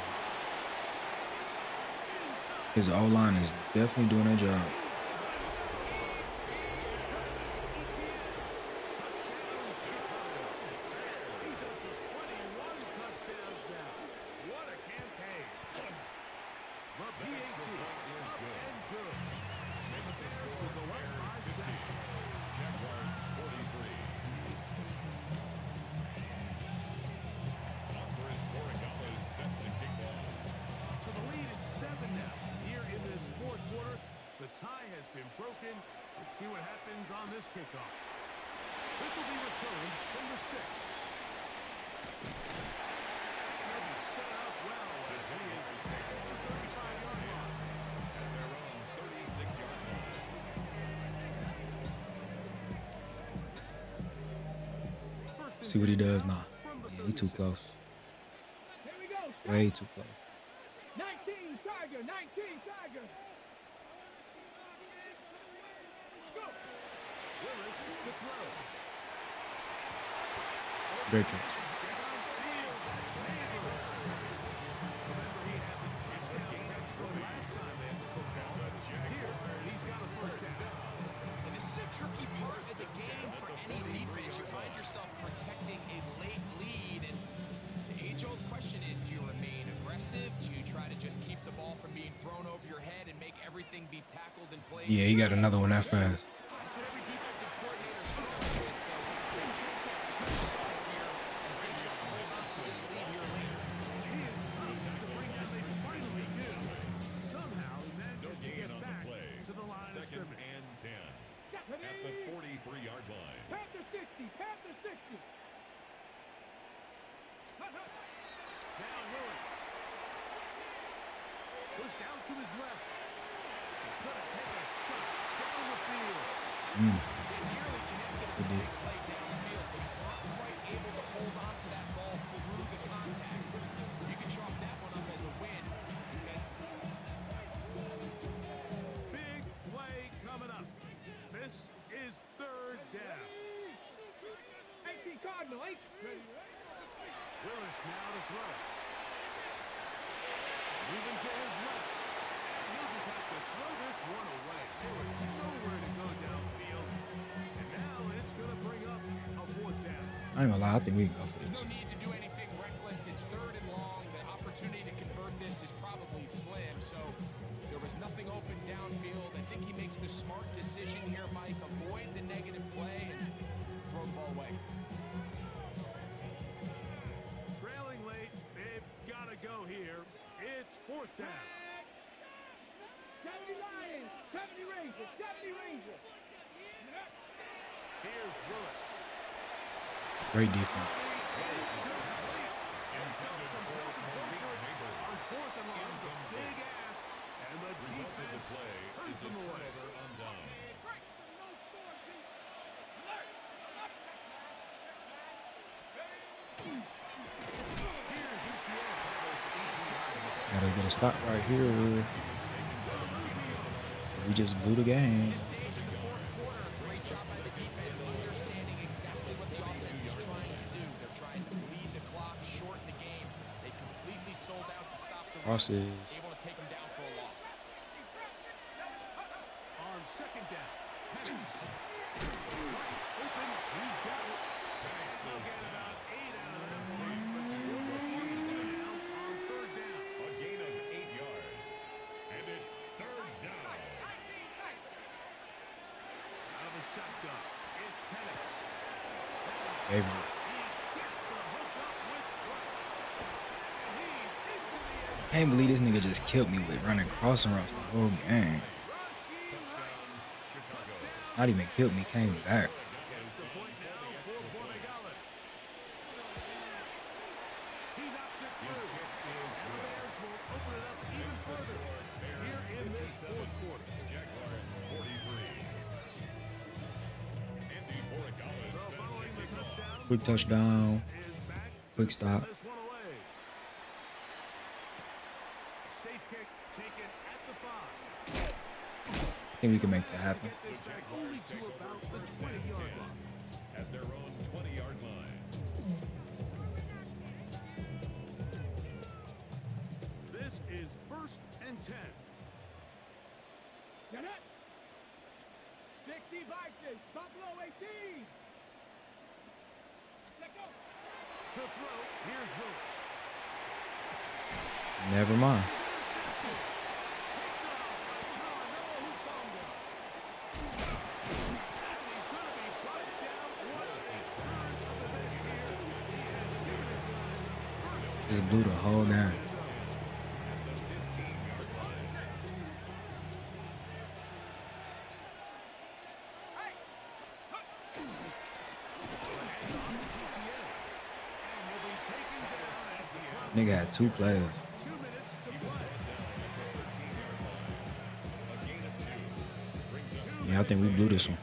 [SPEAKER 2] His O-line is definitely doing their job.
[SPEAKER 5] He's up to 21 touchdowns now. What a campaign. The PAT up and good. Makes the Bears with the left by 7.
[SPEAKER 4] Jaguars 43. Alvarez Borregales set to kick off.
[SPEAKER 5] So the lead is 7 now. Here in this fourth quarter, the tie has been broken. Let's see what happens on this kickoff. This will be returned from the 6. They'll be set up well as he is taken to the 35-yard line.
[SPEAKER 4] At their own 36-yard line.
[SPEAKER 5] First and
[SPEAKER 2] See what he
[SPEAKER 5] 10
[SPEAKER 2] does
[SPEAKER 5] now
[SPEAKER 2] now.
[SPEAKER 5] from the
[SPEAKER 2] Yeah, he too
[SPEAKER 5] 36.
[SPEAKER 2] close.
[SPEAKER 3] Here we go.
[SPEAKER 2] Way too close.
[SPEAKER 3] 19, Tiger. Go.
[SPEAKER 5] Willis to throw.
[SPEAKER 2] Great catch.
[SPEAKER 5] Downfield, that's Neighbors. Remember, he had the touchdown catch the last time they had the football. Here, he's got a first down.
[SPEAKER 1] And this is a tricky part of the game for any defense. You find yourself protecting a late lead, and the age-old question is, do you remain aggressive? Do you try to just keep the ball from being thrown over your head and make everything be tackled and played?
[SPEAKER 2] Yeah, he got another one that fast.
[SPEAKER 1] That's what every defensive coordinator struggles with, so they can't get too soft here as they try to hold on to this lead here later.
[SPEAKER 5] He is tough to bring down. They finally do. Somehow, he
[SPEAKER 4] No
[SPEAKER 5] manages to
[SPEAKER 4] gain
[SPEAKER 5] get
[SPEAKER 4] on the
[SPEAKER 5] back
[SPEAKER 4] play.
[SPEAKER 5] to the line of
[SPEAKER 4] Second
[SPEAKER 5] scrimmage.
[SPEAKER 4] and 10. At the 43-yard line.
[SPEAKER 3] Panther 60.
[SPEAKER 5] Now Willis. Goes down to his left. He's going to take a shot down the field.
[SPEAKER 1] Nearly connected
[SPEAKER 2] Good D.
[SPEAKER 3] Big play downfield, but he's not quite able to hold on to that ball through the contact. You can chalk that one up as a win defensively.
[SPEAKER 5] Big play coming up. This is third down.
[SPEAKER 1] Cardinal,
[SPEAKER 5] Willis now to throw. Moving to his left. He'll just have to throw this one away. There was nowhere to go downfield. And now it's going to bring up a fourth down.
[SPEAKER 2] I ain't gonna lie, I think we can go for
[SPEAKER 3] There's
[SPEAKER 2] this.
[SPEAKER 3] no need to do anything reckless. It's third and long. The opportunity to convert this is probably slim. So there was nothing open downfield. I think he makes the smart decision here, Mike. Avoid the negative play and throw the ball away.
[SPEAKER 5] Trailing late. They've got to go here. It's fourth down.
[SPEAKER 1] 70 Lions, 70 Rangers, 70 Rangers.
[SPEAKER 5] Here's Willis.
[SPEAKER 2] Great defense.
[SPEAKER 5] On fourth and long, a big ask. And the defense turns them away.
[SPEAKER 4] On downs.
[SPEAKER 2] Gotta get a stop right here. We just blew the game.
[SPEAKER 3] This stage in the fourth quarter, great job by the defense, understanding exactly what the offense is trying to do. They're trying to bleed the clock, shorten the game. They completely sold out to stop the run,
[SPEAKER 2] Crosses.
[SPEAKER 3] able to take them down for a loss.
[SPEAKER 5] On second down. Rice open. He's got it. They'll get about 8 out of that play, but still more work to do now on third down.
[SPEAKER 4] A gain of 8 yards. And it's third down.
[SPEAKER 5] Out of the shotgun. It's Penix.
[SPEAKER 2] Favorite.
[SPEAKER 5] He gets the hook up with Rice. And he's into the end.
[SPEAKER 2] Can't believe this nigga just killed me with running crossing routes the whole game. Not even killed me, came back.
[SPEAKER 5] The point now for Borregales. He knocks it through. And the Bears will open it up even further here in this fourth quarter.
[SPEAKER 4] Jaguars 43. Andy Borregales
[SPEAKER 5] So following the touchdown,
[SPEAKER 2] Quick touchdown.
[SPEAKER 5] is back
[SPEAKER 2] Quick
[SPEAKER 5] to
[SPEAKER 2] stop.
[SPEAKER 5] this one away. Safe kick taken at the 5.
[SPEAKER 2] I think we can make that happen.
[SPEAKER 5] Get this back only to about the 20-yard line.
[SPEAKER 4] at their own 20-yard line.
[SPEAKER 5] This is first and 10.
[SPEAKER 1] Get it. 60 Vikings, Buffalo 18. Let go.
[SPEAKER 5] To throw, here's Willis.
[SPEAKER 2] Never mind. Just blew the whole game. Nigga had 2 players. Yeah, I think we blew this one.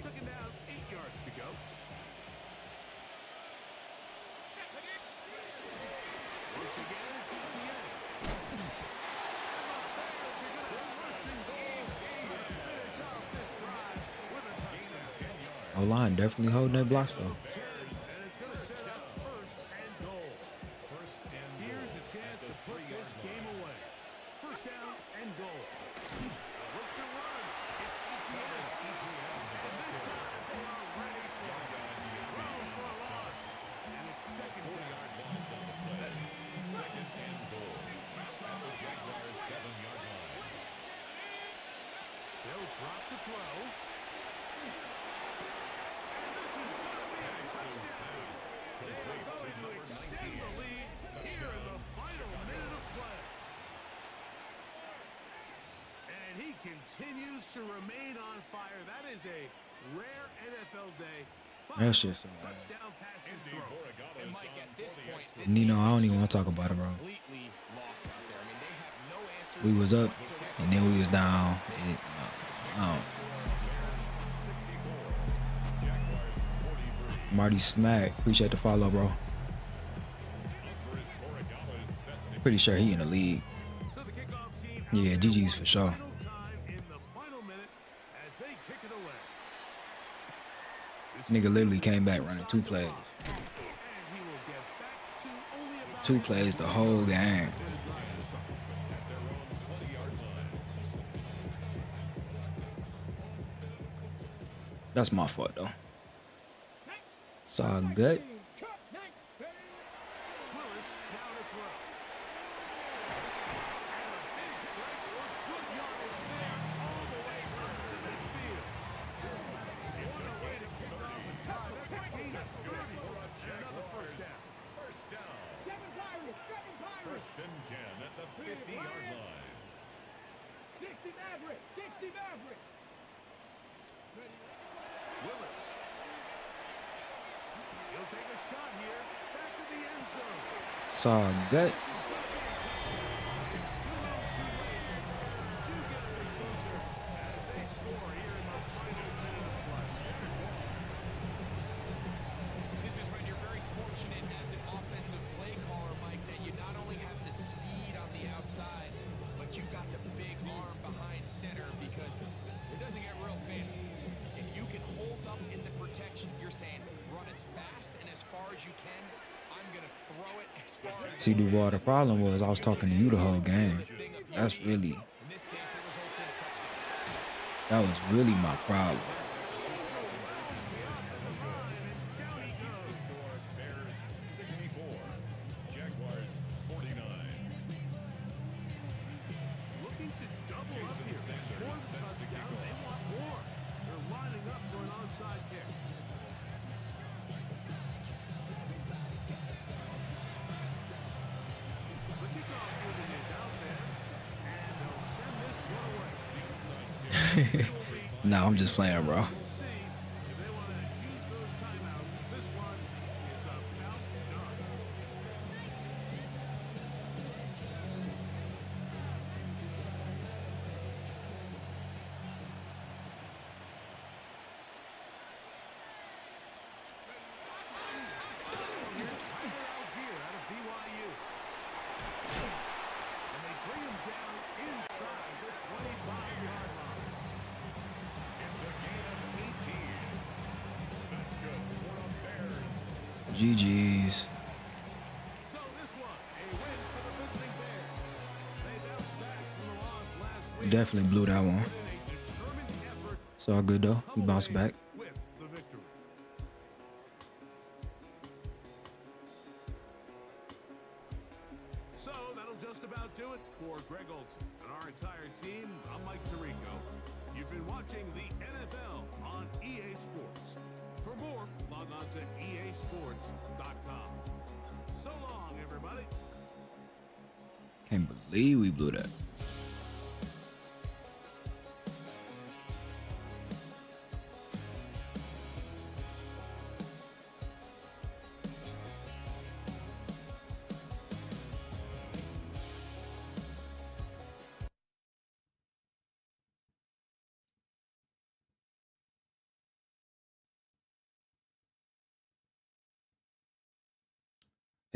[SPEAKER 5] Second down, 8 yards to go. Once again, it's ETA.
[SPEAKER 2] O-line definitely holding their blocks though.
[SPEAKER 5] And it's going to set up first and goal.
[SPEAKER 4] First and
[SPEAKER 5] Here's
[SPEAKER 4] goal
[SPEAKER 5] a chance
[SPEAKER 4] at
[SPEAKER 5] to
[SPEAKER 4] the
[SPEAKER 5] put
[SPEAKER 4] 3-yard
[SPEAKER 5] this
[SPEAKER 4] line.
[SPEAKER 5] game away. First down and goal. Look to run. It's ETS. And this time they are ready for it. Throw for a loss. And it's second down.
[SPEAKER 4] 4-yard loss on the play. Second and goal at the Jaguars' 7-yard line.
[SPEAKER 5] They'll drop to throw. And this is going to be a
[SPEAKER 4] Pass is
[SPEAKER 5] touchdown.
[SPEAKER 4] pass.
[SPEAKER 5] are going to extend the lead here in the final minute of play. And he continues to remain on fire. That is a rare NFL day.
[SPEAKER 2] That shit's so bad.
[SPEAKER 5] Touchdown passes
[SPEAKER 4] Andy
[SPEAKER 5] thrown.
[SPEAKER 4] Borregales
[SPEAKER 1] And Mike,
[SPEAKER 4] on
[SPEAKER 1] at this
[SPEAKER 4] for the
[SPEAKER 1] point,
[SPEAKER 4] extra
[SPEAKER 1] the
[SPEAKER 2] Nino, I
[SPEAKER 1] defense
[SPEAKER 2] don't even want
[SPEAKER 1] just
[SPEAKER 2] to talk about it, bro.
[SPEAKER 1] completely lost out there. I mean, they have no answers
[SPEAKER 2] We was up,
[SPEAKER 1] whatsoever.
[SPEAKER 2] and then we was down. Marty Smack, appreciate the follow, bro. Pretty sure he in the league.
[SPEAKER 5] So the kickoff team out
[SPEAKER 2] Yeah,
[SPEAKER 5] there
[SPEAKER 2] GG's for
[SPEAKER 5] one
[SPEAKER 2] sure.
[SPEAKER 5] final time in the final minute as they kick it away. This
[SPEAKER 2] Nigga
[SPEAKER 5] is
[SPEAKER 2] literally came back
[SPEAKER 5] inside
[SPEAKER 2] running
[SPEAKER 5] the
[SPEAKER 2] 2
[SPEAKER 5] box.
[SPEAKER 2] plays.
[SPEAKER 5] And he will get back to only about
[SPEAKER 2] 2 plays the whole game.
[SPEAKER 5] a drive to start.
[SPEAKER 4] At their own 20-yard line.
[SPEAKER 2] That's my fault, though. It's all good.
[SPEAKER 5] Willis down to throw. And a big strike for good yardage there all the way up to midfield. What a way to kick off a drive. That's a gain of 30 and another first down.
[SPEAKER 4] First down. First and 10 at the 50-yard line.
[SPEAKER 5] Willis. He'll take a shot here. Back to the end zone.
[SPEAKER 2] It's all good.
[SPEAKER 5] It's too little too late. Do get a bit closer as they score here in the final minute of play.
[SPEAKER 1] This is when you're very fortunate as an offensive play caller, Mike, that you not only have the speed on the outside, but you've got the big arm behind center because it doesn't get real fancy. If you can hold up in the protection, you're saying run as fast and as far as you can. I'm going to throw it as far as
[SPEAKER 2] See, Duval, the problem was I was talking to you the whole game. That's really,
[SPEAKER 1] in this case, it results in a touchdown.
[SPEAKER 2] that was really my problem.
[SPEAKER 4] Score Bears 64. Jaguars 49.
[SPEAKER 5] Looking to double up here. Score the touchdown. They want more. They're lining up for an onside kick. The kickoff unit is out there, and they'll send this one away.
[SPEAKER 2] Nah, I'm just playing, bro.
[SPEAKER 5] We'll see if they want to use those timeouts. This one is about done. Here's Tyler Algier out of BYU. And they bring him down inside the 25-yard line.
[SPEAKER 4] It's a gain of 18. That's good for the Bears.
[SPEAKER 2] GG's.
[SPEAKER 5] So this one, a win for the visiting Bears. They bounced back from the loss last week.
[SPEAKER 2] Definitely blew that one.
[SPEAKER 5] Put in a determined effort
[SPEAKER 2] It's all good, though. We
[SPEAKER 5] come
[SPEAKER 2] bounced
[SPEAKER 5] away
[SPEAKER 2] back.
[SPEAKER 5] with the victory. So that'll just about do it for Greg Olson and our entire team. I'm Mike Tirico. You've been watching the NFL on EA Sports. For more, log on to easports.com. So long, everybody.
[SPEAKER 2] Can't believe we blew that.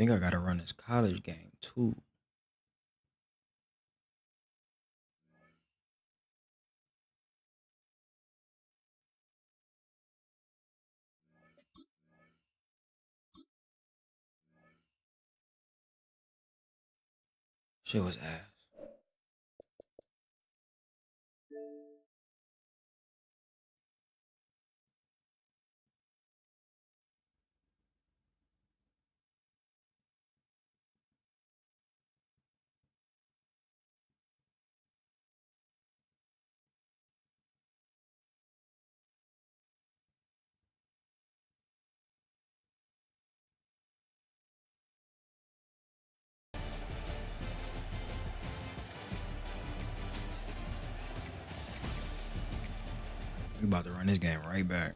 [SPEAKER 2] I think I gotta run this college game too. Shit was ass. We about to run this game right back.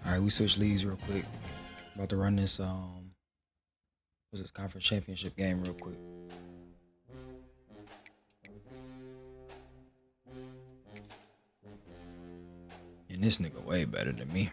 [SPEAKER 2] All right, we switch leagues real quick. About to run this what's this conference championship game real quick. And this nigga way better than me.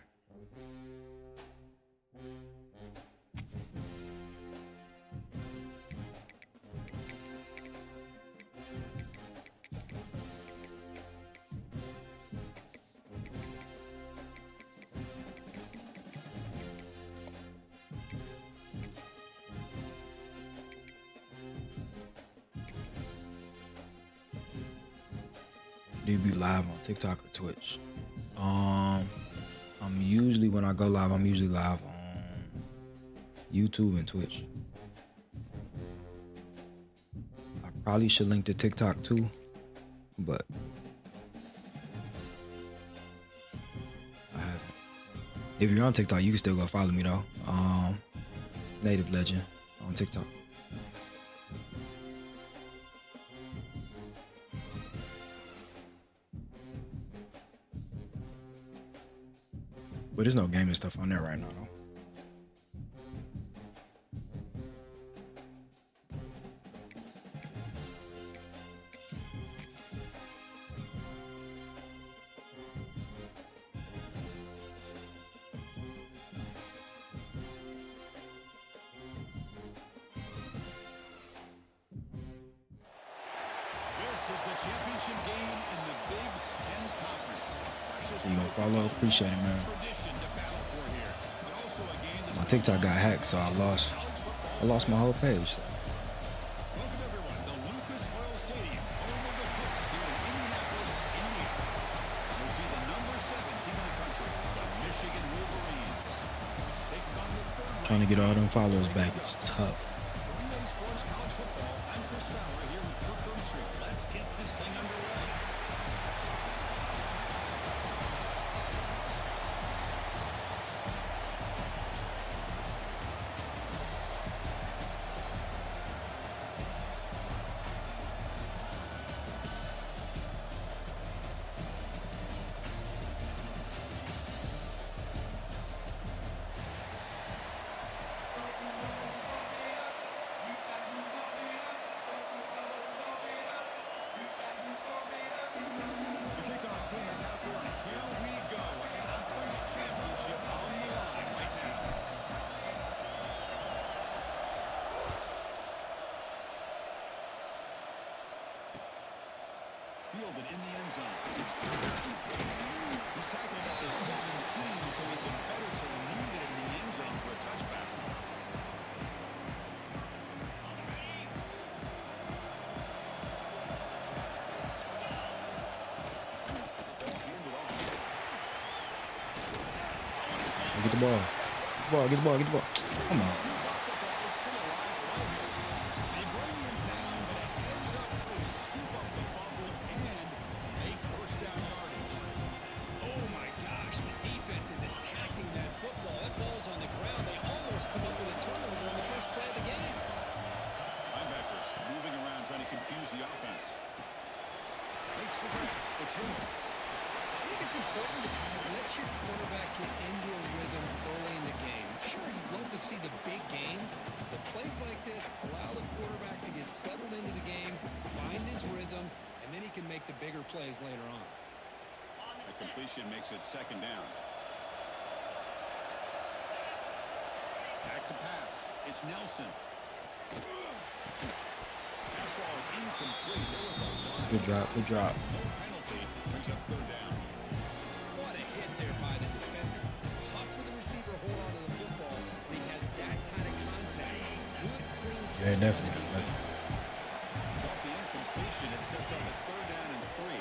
[SPEAKER 2] Do you be live on TikTok or Twitch? I'm usually, when I go live, I'm usually live on YouTube and Twitch. I probably should link to TikTok too, but I haven't. If you're on TikTok, you can still go follow me though. Native Legend on TikTok. But there's no gaming stuff on there right now, though.
[SPEAKER 4] This is the championship game in the Big Ten Conference.
[SPEAKER 2] So you gonna follow? Appreciate it, man.
[SPEAKER 4] Tradition to battle for here, but also a game that's
[SPEAKER 2] My TikTok got hacked, so I lost my whole page. So.
[SPEAKER 4] Welcome everyone to Lucas Oil Stadium, home of the Colts here in Indianapolis, Indiana. As we see the number 7 team in the country, the Michigan Wolverines. Taking on the third
[SPEAKER 2] Trying to get all them followers back, it's tough.
[SPEAKER 4] Relay Sports College Football. I'm Chris Fowler here with Kirk Street. Let's get this thing underway. field and in the end zone. It's he's tackled at the 17, so it'd been better to leave it in the end zone for a touchback.
[SPEAKER 2] Get the ball. Get the ball. Get the ball. Come on.
[SPEAKER 3] Oh my gosh, the defense is attacking that football. That ball's on the ground. They almost come up with a turnover on the first play of the game.
[SPEAKER 4] Linebackers moving around trying to confuse the offense. Makes the grab. It's him.
[SPEAKER 3] I think it's important to kind of let your quarterback get into a rhythm early in the game. Sure, you'd love to see the big gains, but plays like this allow the quarterback to get settled into the game, find his rhythm, and then he can make the bigger plays later on.
[SPEAKER 4] The completion makes it second down. Back to pass. It's Nelson. Pass ball is incomplete. There was a line.
[SPEAKER 2] Good drop. Good drop.
[SPEAKER 4] No penalty. Brings up third down.
[SPEAKER 3] What a hit there by the defender. Tough for the receiver to hold on to the football when he has that kind of contact. Good, clean
[SPEAKER 2] Yeah,
[SPEAKER 3] play by the
[SPEAKER 2] definitely.
[SPEAKER 3] defense.
[SPEAKER 4] Off the incompletion, it sets up a third down and 3.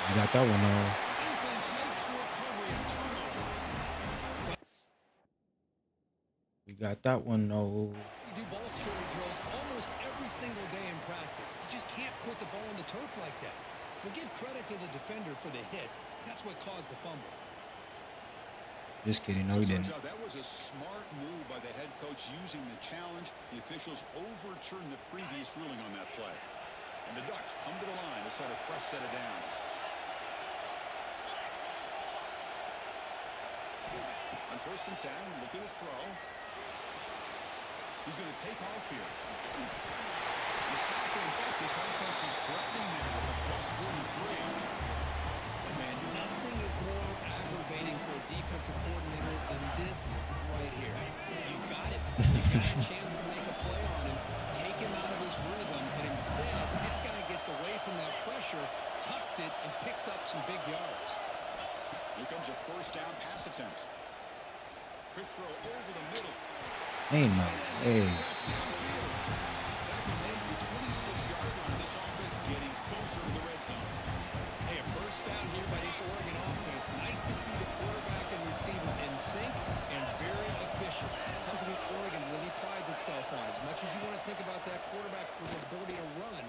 [SPEAKER 2] You got that one on.
[SPEAKER 4] Defense makes the recovery and turnover.
[SPEAKER 2] You got that one though.
[SPEAKER 3] You do ball security drills almost every single day in practice. You just can't put the ball on the turf like that. But give credit to the defender for the hit, because that's what caused the fumble.
[SPEAKER 2] Just kidding. No, he
[SPEAKER 4] Turns
[SPEAKER 2] didn't.
[SPEAKER 4] out that was a smart move by the head coach using the challenge. The officials overturned the previous ruling on that play. And the Ducks come to the line to start a fresh set of downs. On 1st and 10, looking to throw. He's going to take off here. The stop and back. This offense is threatening now at plus 43.
[SPEAKER 3] Man, nothing is more aggravating for a defensive coordinator than this right here. You've got it. You've got a chance to make a play on him, take him out of his rhythm, but instead, this guy gets away from that pressure, tucks it, and picks up some big yards.
[SPEAKER 4] Here comes a first down pass attempt. Quick throw over the middle.
[SPEAKER 2] Ain't no way.
[SPEAKER 4] Tackle made to the 26-yard line. This offense getting closer to the red zone.
[SPEAKER 3] Hey, a first down here by this Oregon offense. Nice to see the quarterback and receiver in sync and very efficient. Something that Oregon really prides itself on. As much as you want to think about that quarterback with the ability to run,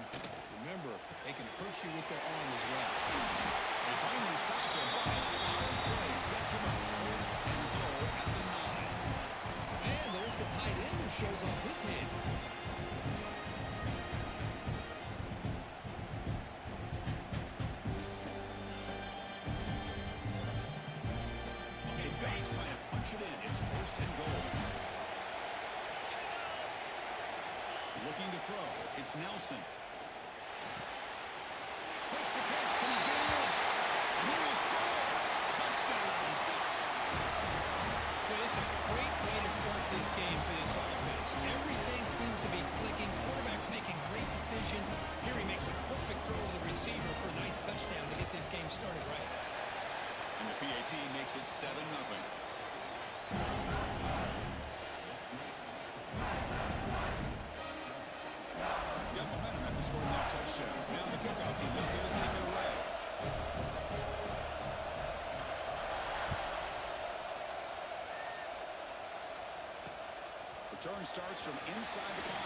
[SPEAKER 3] remember, they can hurt you with their arm as well.
[SPEAKER 4] They finally stop him, but a solid play sets him up first and goal at the 9.
[SPEAKER 3] And there's the tight end who shows off his hands.
[SPEAKER 4] Okay, Ducks trying to punch it in. It's first and goal. Looking to throw. It's Nelson. Makes the catch. Can he get in? He will score. Touchdown, Ducks.
[SPEAKER 3] Well, this is a great way to start this game for this offense. Everything seems to be clicking. Quarterback's making great decisions. Here he makes a perfect throw to the receiver for a nice touchdown to get this game started right.
[SPEAKER 4] And the PAT makes it 7-0. Got momentum after scoring that touchdown. Now the kickoff team not going to kick it away. Return starts from inside the 5.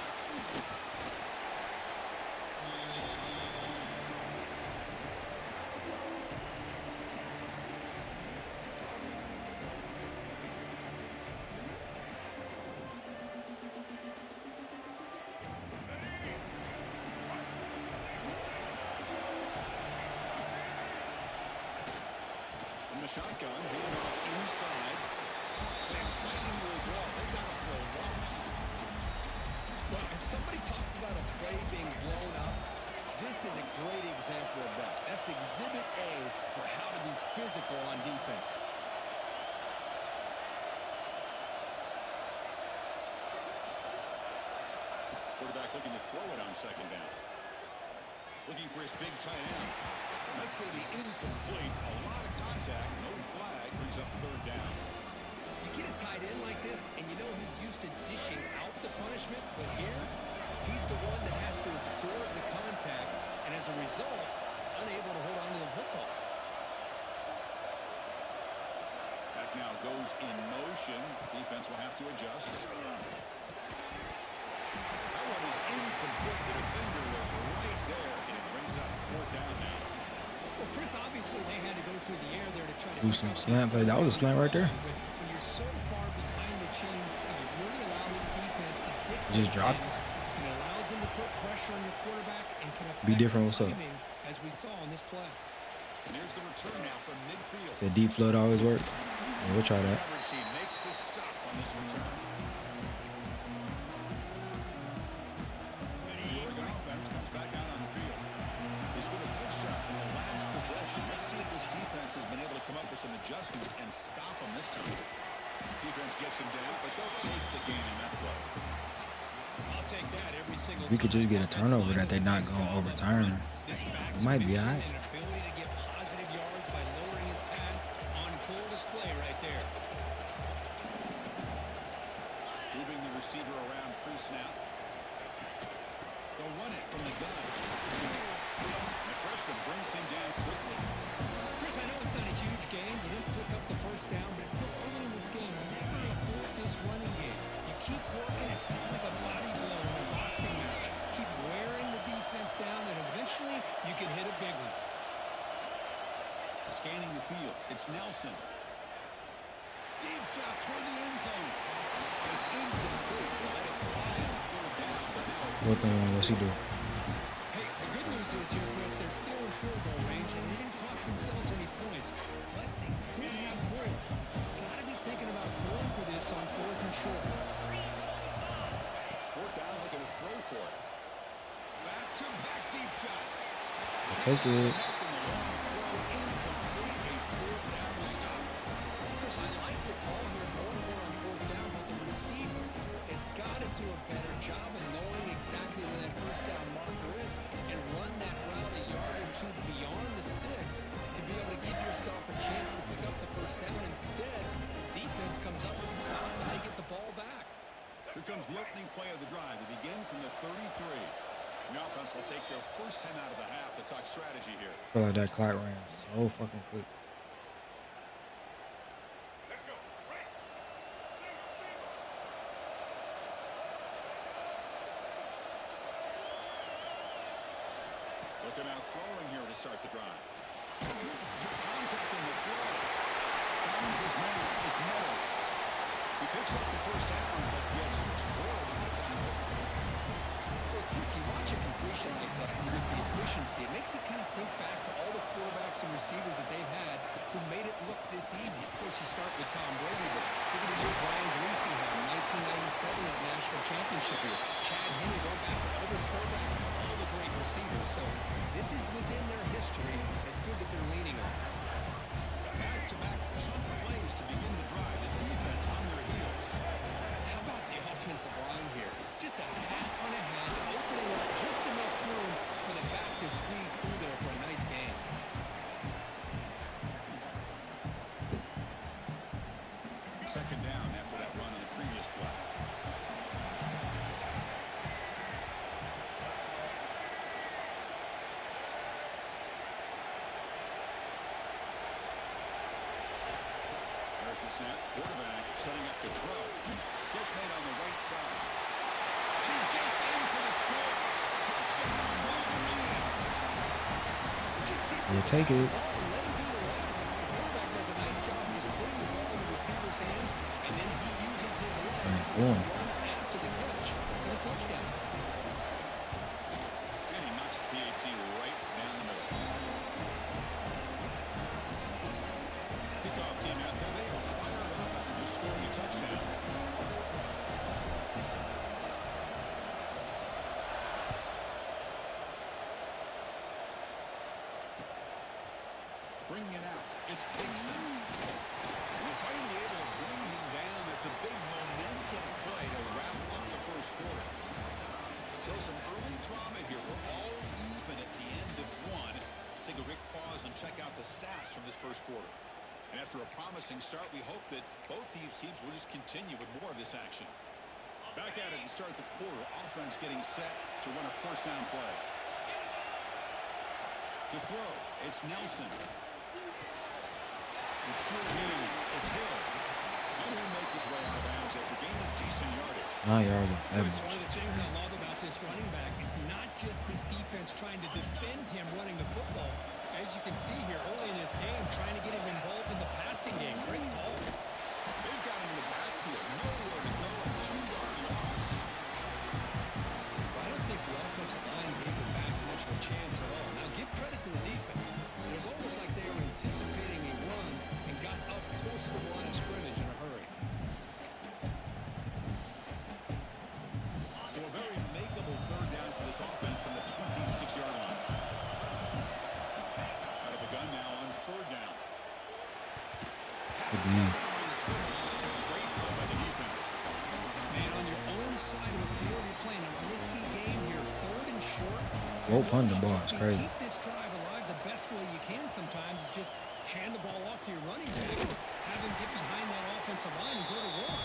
[SPEAKER 4] From the shotgun, handoff inside. Slants right into a wall. They've got to throw rocks.
[SPEAKER 3] Well, if somebody talks about a play being blown up, this is a great example of that. That's exhibit A for how to be physical on defense.
[SPEAKER 4] Quarterback quarterback looking to throw it on second down. Looking for his big tight end. That's going to be incomplete. A lot of contact. No flag. Brings up third down.
[SPEAKER 3] You get a tight end like this, and you know he's used to dishing out the punishment, but here, he's the one that has to absorb the contact, and as a result, he's unable to hold on to the football.
[SPEAKER 4] That now goes in motion. Defense will have to adjust. That one is incomplete. The defender was right there, and it brings up fourth down now.
[SPEAKER 3] Well, Chris, obviously they had to go through the air there to try to
[SPEAKER 2] Do some slant play. That was a slant right there.
[SPEAKER 3] But when you're so far behind the chains, it really allows this defense to dictate
[SPEAKER 2] Just drop it.
[SPEAKER 3] things, and it allows them to put pressure on your quarterback and can affect
[SPEAKER 2] Be different.
[SPEAKER 3] the
[SPEAKER 2] What's up?
[SPEAKER 3] timing, as we saw on this play.
[SPEAKER 4] And here's the return now from midfield.
[SPEAKER 2] The deep float always work. Yeah, we'll try that.
[SPEAKER 4] Coverage team makes the stop on this return. The Oregon offense comes back out on the field. They scored a touchdown in the last possession. Let's see if this defense has been able to come up with some adjustments and stop them this time. Defense gets him down, but they'll take the gain in that play.
[SPEAKER 3] I'll take that every single
[SPEAKER 2] We could just
[SPEAKER 3] time.
[SPEAKER 2] get a turnover that they're not going to overturn.
[SPEAKER 3] This
[SPEAKER 2] It
[SPEAKER 3] back's
[SPEAKER 2] might be
[SPEAKER 3] vision
[SPEAKER 2] all right.
[SPEAKER 3] and ability to get positive yards by lowering his pads on full display right there.
[SPEAKER 4] Moving the receiver around pre-snap. They'll run it from the gun. The freshman brings him down quickly.
[SPEAKER 3] Chris, I know it's not a huge game. You didn't pick up the first down, but it's still early in this game. Never abort this running game. You keep working. It's kind of like a body blow in a boxing match. Keep wearing the defense down, and eventually you can hit a big one.
[SPEAKER 4] Scanning the field. It's Nelson. Deep shot toward the end zone. It's incomplete. They let it fly on third down.
[SPEAKER 2] What's he do?
[SPEAKER 3] Hey, the good news is here, Chris, they're still in field goal range, and they didn't cost themselves any points, but they could have more. Got to be thinking about going for this on fourth and short.
[SPEAKER 4] Fourth down, looking to throw for it. Back-to-back deep shots.
[SPEAKER 2] I'll take it.
[SPEAKER 4] Back in the long throw, incomplete. A fourth down stop.
[SPEAKER 3] Chris, I like the call here going for it on fourth down, but the receiver has got to do a better job of knowing exactly where that first down marker is and run that route a yard or two beyond the sticks to be able to give yourself a chance to pick up the first down. Instead, defense comes up with a stop and they get the ball back.
[SPEAKER 4] Here comes the opening play of the drive. They begin from the 33. The offense will take their first 10 out of the half to talk strategy here.
[SPEAKER 2] I feel like that clock ran so fucking quick.
[SPEAKER 4] Looking out throwing here to start the drive. Took contact in the throw. Finds his man. It's Meadows. He picks up the first down, but gets drilled on the tackle.
[SPEAKER 3] Well, Chris, you watch a completion like that and with the efficiency, it makes you kind of think back to all the quarterbacks and receivers that they've had who made it look this easy. Of course, you start with Tom Brady, but think of the year Brian Greasy had in 1997 at National Championship year. Chad Henne going back to Elvis Kovac, all the great receivers. So this is within their history. It's good that they're leaning on it.
[SPEAKER 4] Back-to-back jump plays to begin the drive. The defense on their heels.
[SPEAKER 3] How about the offensive line here? Just a hat on a hat, opening up just enough room for the back to squeeze through there for a nice gain.
[SPEAKER 4] Second down after that run on the previous play. There's the snap. Quarterback setting up the throw. Catch made on the right side. And he gets in for the score. Touchdown, Wolverines.
[SPEAKER 3] Just get
[SPEAKER 2] Yeah,
[SPEAKER 3] this
[SPEAKER 2] take
[SPEAKER 3] guy the
[SPEAKER 2] it.
[SPEAKER 3] ball and let him do the rest. The quarterback does a nice job just putting the ball in the receiver's hands, and then he uses his legs to
[SPEAKER 2] boom.
[SPEAKER 3] run after the catch for the touchdown.
[SPEAKER 4] And he knocks the PAT right down the middle. Kickoff team out there. They are fired up after just scoring a touchdown. Bringing it out. It's Dixon. And finally able to bring him down. That's a big momentum play to wrap up the first quarter. So some early drama here. We're all even at the end of one. Let's take a quick pause and check out the stats from this first quarter. And after a promising start, we hope that both these teams will just continue with more of this action. Back at it to start the quarter. Offense getting set to run a first down play. To throw, it's Nelson. The short hands, it's Hill. And he'll make his way out of bounds after gaining decent yardage.
[SPEAKER 2] 9 yards on
[SPEAKER 3] Chris,
[SPEAKER 2] average.
[SPEAKER 3] one of the things I love about this running back, it's not just this defense trying to defend him running the football. As you can see here early in this game, trying to get him involved in the passing game. Great call.
[SPEAKER 4] They've got him in the backfield. Nowhere to go. 2-yard loss.
[SPEAKER 3] I don't think the offensive line gave him back much of a chance at all. Now, give credit to the defense. It was almost like they were anticipating a run and got up close to the line of scrimmage in a hurry.
[SPEAKER 4] So a very makeable third down for this offense from the 26-yard line. Out of the gun now on third down. Pass
[SPEAKER 2] Good
[SPEAKER 4] attack
[SPEAKER 2] D.
[SPEAKER 4] on the line of scrimmage. It's a great play by the defense.
[SPEAKER 3] Man, on your own side of the field, you're playing a risky game here. Third and short.
[SPEAKER 2] Roll punt the ball. It's
[SPEAKER 3] Just
[SPEAKER 2] crazy.
[SPEAKER 3] keep this drive alive the best way you can sometimes is just hand the ball off to your running back, have him get behind that offensive line and go to work.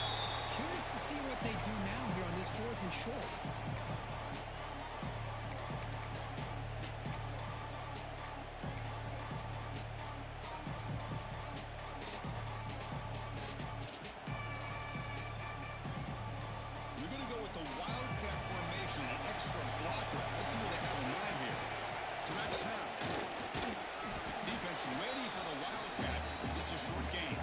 [SPEAKER 3] Curious to see what they do now here on this fourth and short.
[SPEAKER 4] We're going to go with the Wildcat formation, an extra blocker. Let's see what they have in mind here. Direct snap. Defense ready for the Wildcat. Just a short gain.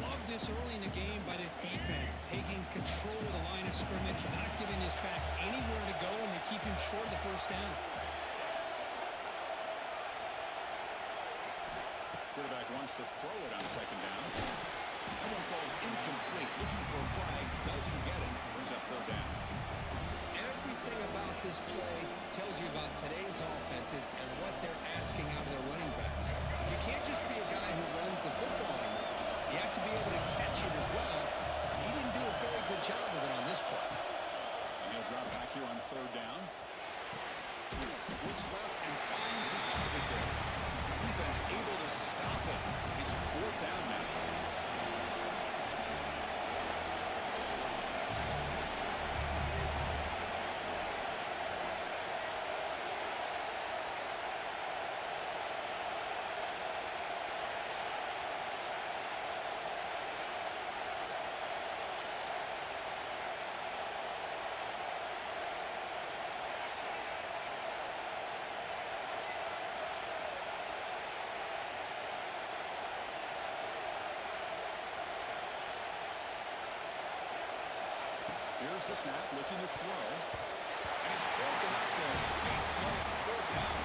[SPEAKER 3] Love this early in the game by this defense, taking control of the line of scrimmage, not giving this back anywhere to go, and they keep him short of the first down.
[SPEAKER 4] Quarterback wants to throw it on second down. That one falls incomplete. Looking for a flag. Doesn't get it. Brings up third down.
[SPEAKER 3] Everything about this play tells you about today's offenses and what they're asking out of their running backs. You can't just be a guy who runs the football anymore. You have to be able to catch it as well. He didn't do a very good job of it on this play.
[SPEAKER 4] And he'll drop back here on third down. Looks left and finds his target there. Defense able to stop it. It's fourth down now. Here's the snap, looking to throw. And it's broken up there. Big play, fourth down.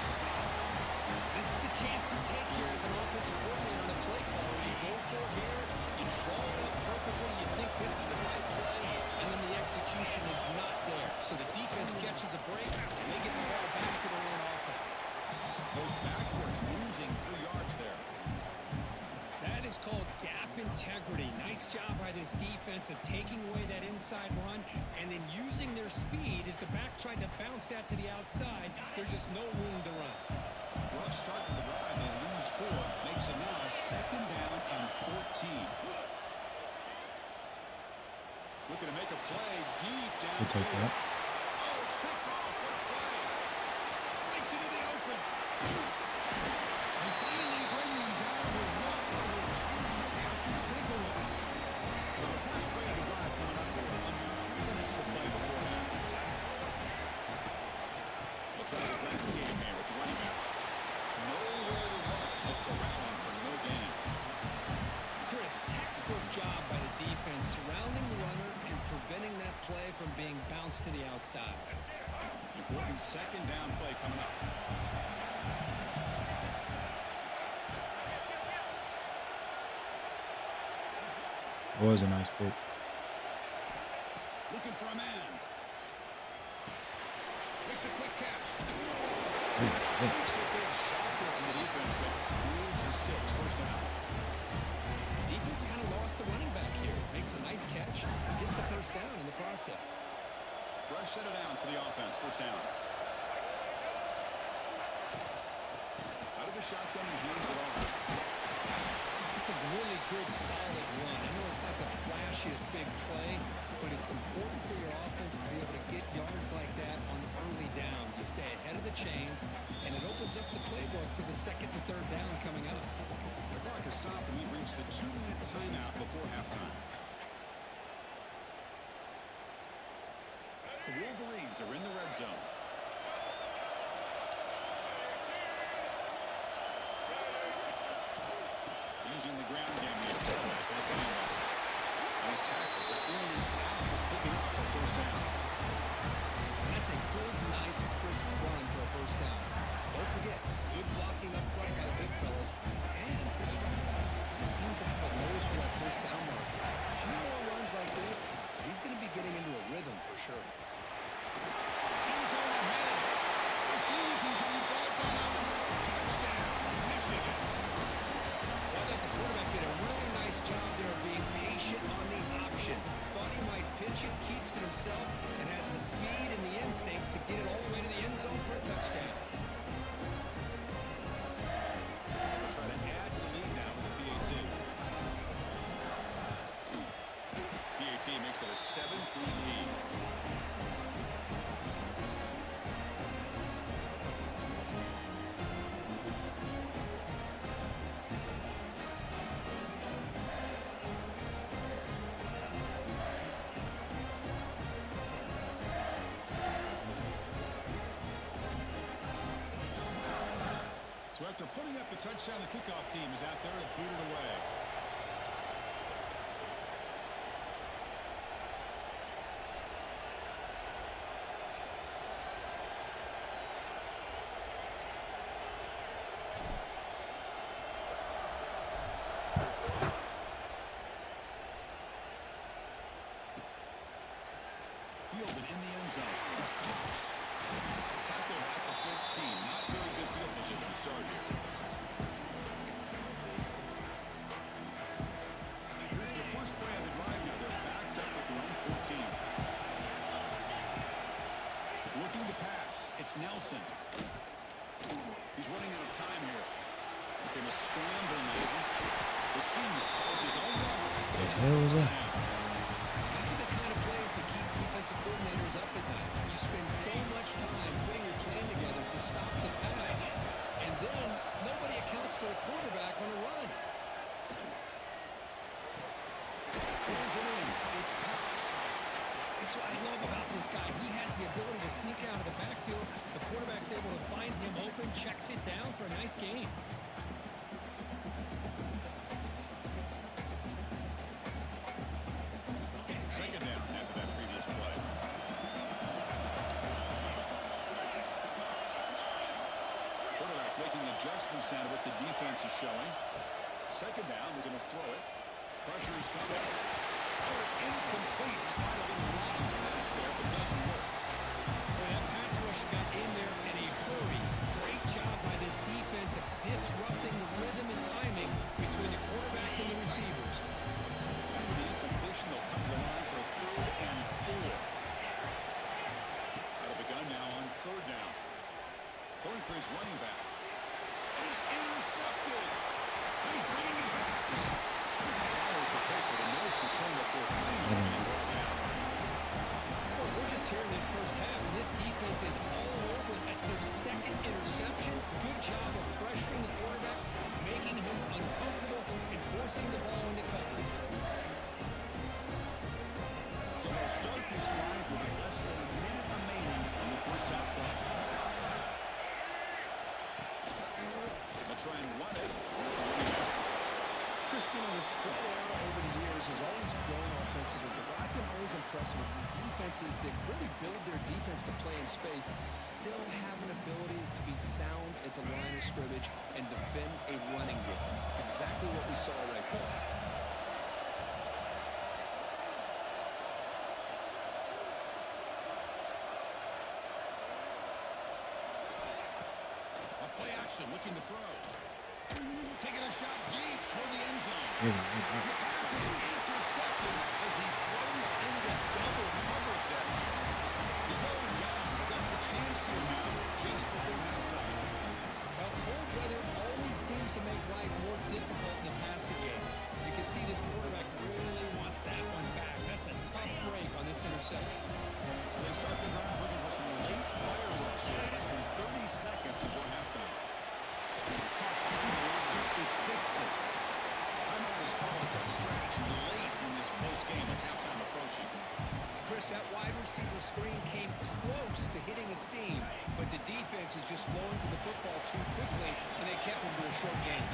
[SPEAKER 3] This is the chance you take here as an offensive coordinator and a play caller. You go for it here, you draw it up perfectly, you think this is the right play, and then the execution is not there. So the defense catches a break, and they get the ball back to their own offense.
[SPEAKER 4] Goes backwards, losing 3 yards there.
[SPEAKER 3] That is called gap integrity. Nice job by this defense of taking away that inside run and then using their speed as the back tried to bounce that to the outside. There's just no room to run.
[SPEAKER 4] Rough start to the drive. They lose 4. Makes it now a second down and 14. Looking to make a play deep down.
[SPEAKER 2] We'll take that.
[SPEAKER 4] Oh, it's picked off. What a play. Breaks into the open. And finally bringing him down with 1 return after the takeaway. So the first play of the drive coming up here. Under 3 minutes to play before half. Looks like a ground game here with the running back. Nowhere to run. No corralling for no gain.
[SPEAKER 3] Chris, textbook job by the defense surrounding the runner and preventing that play from being bounced to the outside.
[SPEAKER 4] Important second down play coming up.
[SPEAKER 2] It was a nice pick.
[SPEAKER 4] Looking for a man. Makes a quick catch. Takes a big shot there from the defense, but moves the sticks. First down.
[SPEAKER 3] Defense kind of lost a running back here. Makes a nice catch. Gets the first down in the process.
[SPEAKER 4] Fresh set of downs for the offense. First down. Out of the shotgun, he hands it off.
[SPEAKER 3] It's a really good, solid run. I know it's not the flashiest big play, but it's important for your offense to be able to get yards like that on early downs. You stay ahead of the chains, and it opens up the playbook for the second and third down coming up.
[SPEAKER 4] The clock has stopped, and we reached the 2-minute timeout before halftime. The Wolverines are in the red zone. Using the ground game here. Has the handoff. And he's tackled, but only after picking up a first down.
[SPEAKER 3] And that's a good, nice, crisp run for a first down. Don't forget, good blocking up front by the big fellas. And this running back, he seemed to have a nose for that first down mark. A few more runs like this, he's going to be getting into a rhythm for sure.
[SPEAKER 4] He's on ahead. Refusing to be brought down. Touchdown, Michigan.
[SPEAKER 3] Well, that the quarterback did a really nice job there of being patient on the option. Thought he might pitch it, keeps it himself, and has the speed and the instincts to get it all the way to the end zone for a touchdown.
[SPEAKER 4] Try to add to the lead now with the PAT. PAT makes it a 7-point lead. So after putting up a touchdown, the kickoff team is out there to boot it away. Fielded in the end zone. It's close. Tackle at the 14. Not very good field position to start here. Here's the first play of the drive now. They're backed up with their own 14. Looking to pass. It's Nelson. He's running out of time here. Going to scramble now. The senior calls his own number.
[SPEAKER 2] What the hell was that?
[SPEAKER 3] These are the kind of plays that keep defensive coordinators up at night. You spend so much time putting your plan together to stop the pass, and then nobody accounts for the quarterback on a run.
[SPEAKER 4] Pulls it in. It's pass.
[SPEAKER 3] That's what I love about this guy. He has the ability to sneak out of the backfield. The quarterback's able to find him open, checks it down for a nice gain.
[SPEAKER 4] Second down after that previous play. Quarterback making adjustments down to what the defense is showing. Second down, we're going to throw it. Pressure is coming. Oh, it's incomplete. Tried a little long pass there, but doesn't work.
[SPEAKER 3] Boy, that pass rush got in there in a hurry. Great job by this defense of disrupting the rhythm and timing between the quarterback and the receivers.
[SPEAKER 4] After the incompletion, they'll come to the line for a 3rd and 4. Out of the gun now on 3rd down. Throwing for his running back. And he's intercepted. And he's bringing it back. Follows the pick with a nice return before finally being brought down.
[SPEAKER 3] Well, we're just here in this first half, and this defense is all over. That's their second interception. Good job of pressuring the quarterback, making him uncomfortable, and forcing the ball into coverage.
[SPEAKER 4] So they'll start this drive with less than a minute remaining on the first half clock. They'll try and run it. Here's the running back.
[SPEAKER 3] Christian, the spread era over the years has always grown offensively, but what I've been always impressed with defenses that really build their defense to play in space still have an ability to be sound at the line of scrimmage and defend a running game. It's exactly what we saw right there.
[SPEAKER 4] A play action, looking to throw. Taking a shot deep toward the end zone.
[SPEAKER 2] Yeah,
[SPEAKER 4] The pass is intercepted as he throws into double coverage that time. see him now just before halftime.
[SPEAKER 3] Well, cold weather always seems to make life more difficult in the passing game. You can see this quarterback really wants that one back. That's a tough break on this interception.
[SPEAKER 4] So they start the drive looking for some late fireworks here. Less than 30 seconds before halftime. It's Dixon. Timeout is called to strategy late in this close game with halftime approaching.
[SPEAKER 3] Chris, that wide receiver screen came close to hitting a seam, but the defense is just flowing to the football too quickly, and they kept him to a short game.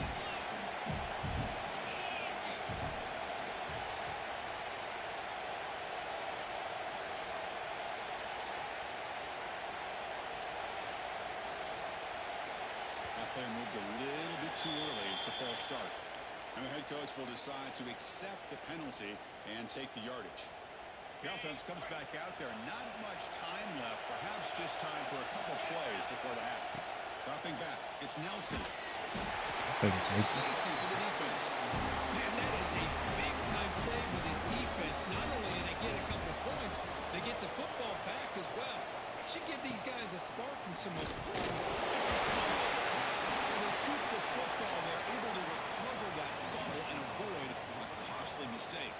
[SPEAKER 4] That play moved a little bit too early to false start. And the head coach will decide to accept the penalty and take the yardage. The offense comes back out there. Not much time left. Perhaps just time for a couple plays before the half. Dropping back. It's Nelson.
[SPEAKER 2] Take a safety.
[SPEAKER 4] Safety for the defense.
[SPEAKER 3] Man, that is a big-time play with this defense. Not only do they get a couple of points, they get the football back as well. It should give these guys a spark and some more.
[SPEAKER 4] They keep the football. They're able to recover that fumble and avoid a costly mistake.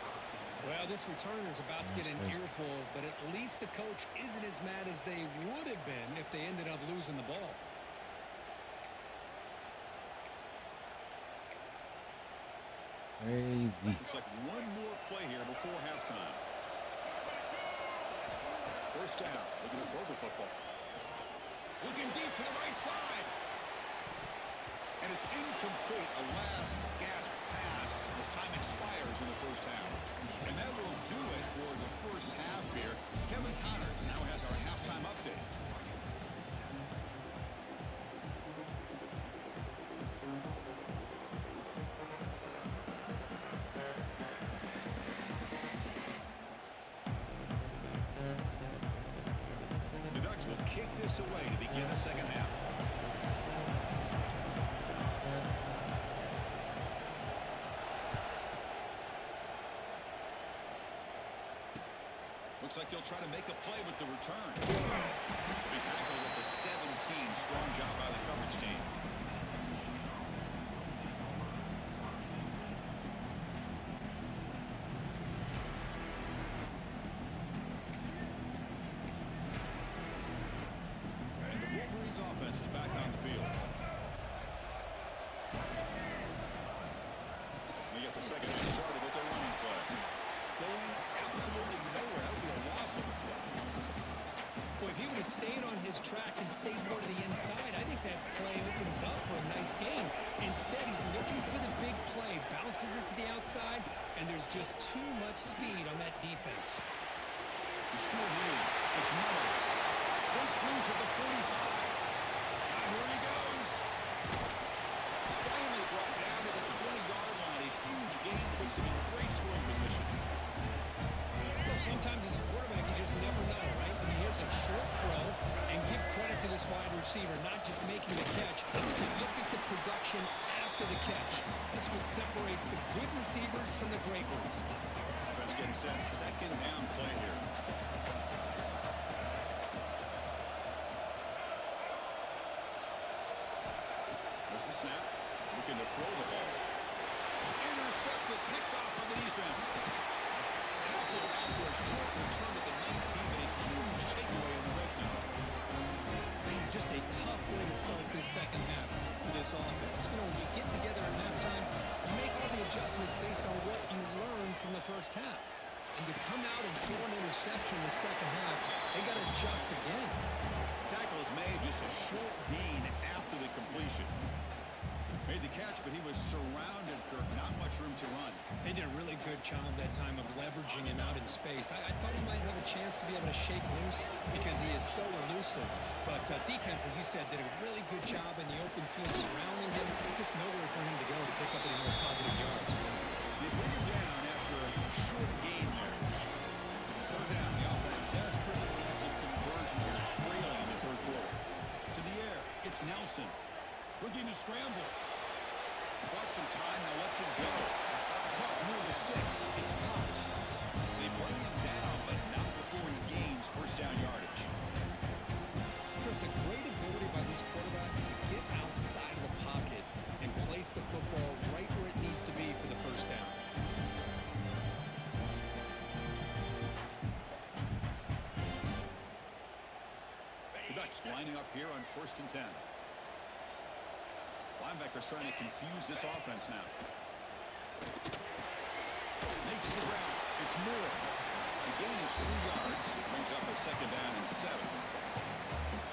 [SPEAKER 3] Well, this returner is about to get an earful, but at least the coach isn't as mad as they would have been if they ended up losing the ball.
[SPEAKER 2] Crazy.
[SPEAKER 4] Looks like one more play here before halftime. First down. Looking to throw the football. Looking deep to the right side. And it's incomplete. A last gasp pass as time expires in the first half. And that will do it for the first half here. Kevin Connors now has our halftime update. The Ducks will kick this away to begin the second half. Looks like he'll try to make a play with the return. Big tackle with the 17. Strong job by the coverage team. And the Wolverines offense is back on the field. We get the second half started with a running play. Going absolutely nowhere. That would be a loss of a play.
[SPEAKER 3] Boy, if he would have stayed on his track and stayed more to the inside, I think that play opens up for a nice game. Instead, he's looking for the big play, bounces it to the outside, and there's just too much speed on that defense.
[SPEAKER 4] The short leads. It's Mullins. Breaks loose at the 45. Here he goes. Finally brought down to the 20-yard line. A huge gain puts him in great scoring position.
[SPEAKER 3] Well, sometimes as a quarterback, you just never know, right? I mean, here's a short throw, and give credit to this wide receiver, not just making the catch. Look at the production after the catch. That's what separates the good receivers from the great ones.
[SPEAKER 4] Offense getting set. Second down play here. There's the snap. Looking to throw the ball. Intercepted. Picked off by the defense. Tackled after a short return at the 19, but a huge takeaway in the red zone.
[SPEAKER 3] Man, just a tough way to start this second half for this offense. You know, when you get together at halftime, you make all the adjustments based on what you learned from the first half. And to come out and throw an interception in the second half, they got to adjust again.
[SPEAKER 4] Tackle is made, just a short gain after the completion. Made the catch, but he was surrounded, Kirk. Not much room to run.
[SPEAKER 3] They did a really good job that time of leveraging him out in space. I thought he might have a chance to be able to shake loose because he is so elusive. But defense, as you said, did a really good job in the open field surrounding him. Just nowhere for him to go to pick up any more positive yards.
[SPEAKER 4] They bring him down after a short gain there. Third down. The offense desperately needs a conversion here, trailing in the third quarter. To the air. It's Nelson. Looking to scramble. Bought some time, now lets it go. Caught near the sticks. It's Cox. They bring him down, but not before he gains first down yardage.
[SPEAKER 3] Chris, a great ability by this quarterback to get outside of the pocket and place the football right where it needs to be for the first down.
[SPEAKER 4] The Ducks lining up here on 1st and 10. Linebackers trying to confuse this offense now. Makes the route. It's Moore. The gain is 3 yards. Brings up a 2nd down and 7.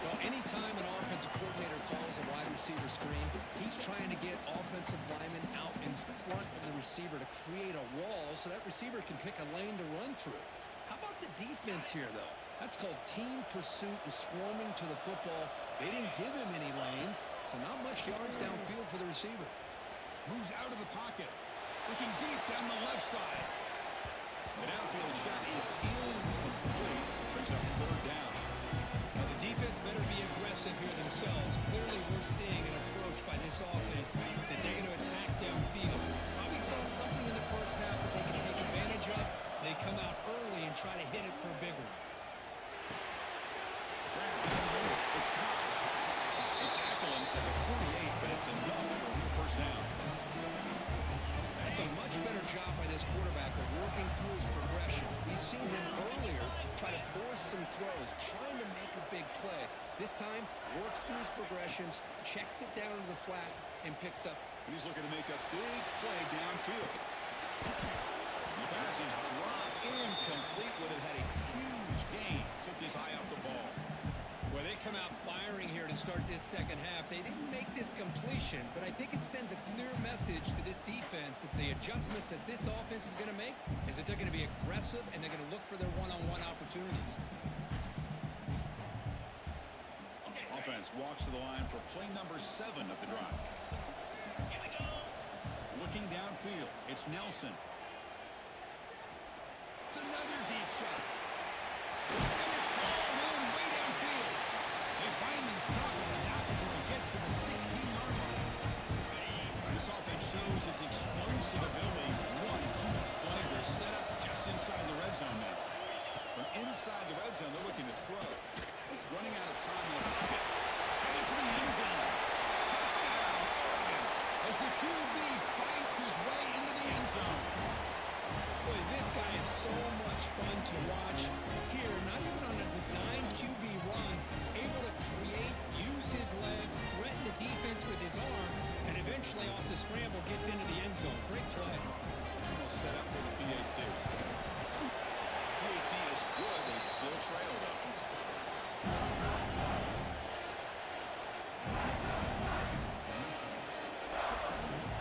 [SPEAKER 3] Well, anytime an offensive coordinator calls a wide receiver screen, he's trying to get offensive linemen out in front of the receiver to create a wall so that receiver can pick a lane to run through. How about the defense here, though? That's called team pursuit and swarming to the football. They didn't give him any lanes, so not much yards downfield for the receiver.
[SPEAKER 4] Moves out of the pocket. Looking deep down the left side. The downfield shot is incomplete. Brings up 3rd down.
[SPEAKER 3] Now, the defense better be aggressive here themselves. Clearly, we're seeing an approach by this offense that they're going to attack downfield. Probably saw something in the first half that they can take advantage of. They come out early and try to hit it for a big one.
[SPEAKER 4] It's Cox. They tackle him at the 48, but it's enough for a 1st down.
[SPEAKER 3] That's a much better job by this quarterback of working through his progressions. We've seen him earlier try to force some throws, trying to make a big play. This time, works through his progressions, checks it down to the flat, and picks up.
[SPEAKER 4] He's looking to make a big play downfield. The pass is dropped incomplete, would have had a huge gain. Took his eye off the ball.
[SPEAKER 3] Well, they come out firing here to start this second half. They didn't make this completion, but I think it sends a clear message to this defense that the adjustments that this offense is going to make is that they're going to be aggressive and they're going to look for their one-on-one opportunities.
[SPEAKER 4] Offense walks to the line for play number 7 of the drive. Looking downfield, it's Nelson. It's another deep shot. And it's hauled in way downfield. They finally stop him now before he gets to the 16-yard line. This offense shows its explosive ability. One huge play. They're set up just inside the red zone now. From inside the red zone, they're looking to throw. Running out of time in the pocket. Headed for the end zone. Touchdown, Oregon. As the QB fights his way into the end zone.
[SPEAKER 3] Boy, this guy is so much fun to watch. Here, not even on a design QB run, able to create, use his legs, threaten the defense with his arm, and eventually off the scramble gets into the end zone. Great play.
[SPEAKER 4] Almost set up for the PAT. PAT is good. They still trail, though.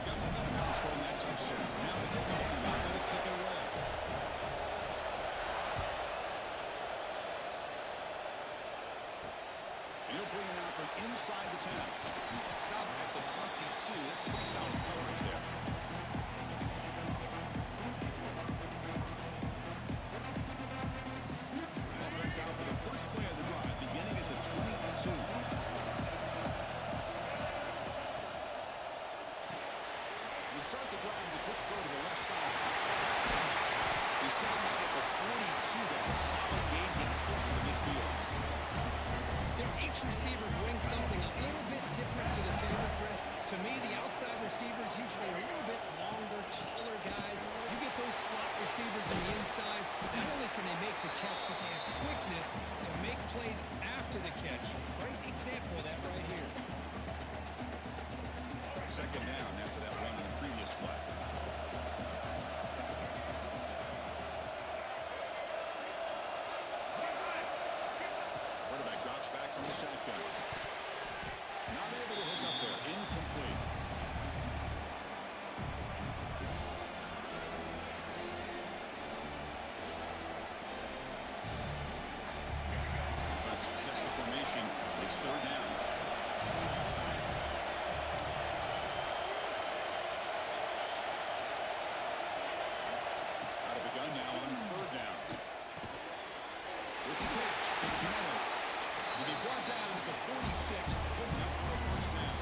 [SPEAKER 4] Got momentum out scoring that touchdown. Now the kickoff team out there to kick it away. And he'll bring it out from inside the 10. Stop at the 22. That's pretty solid coverage there. Offense out for the first play of the drive, beginning at the 22. We start the drive with a quick throw to the left side. He's down right at the 42. That's a solid gain, getting closer to midfield.
[SPEAKER 3] You know, each receiver brings something a little bit different to the table, Chris. To me, the outside receivers usually are a little bit longer, taller guys. You get those slot receivers on the inside, not only can they make the catch, but they have quickness to make plays after the catch. Great example of that right here.
[SPEAKER 4] 2nd down after that run in the previous play. Quarterback drops back from the shotgun. Not able to hook up there. Incomplete. Offense sets the formation. It's 3rd down. Out of the gun now on 3rd down. With the catch, it's Meadows. He'll be brought down at the 46, good enough for a 1st down.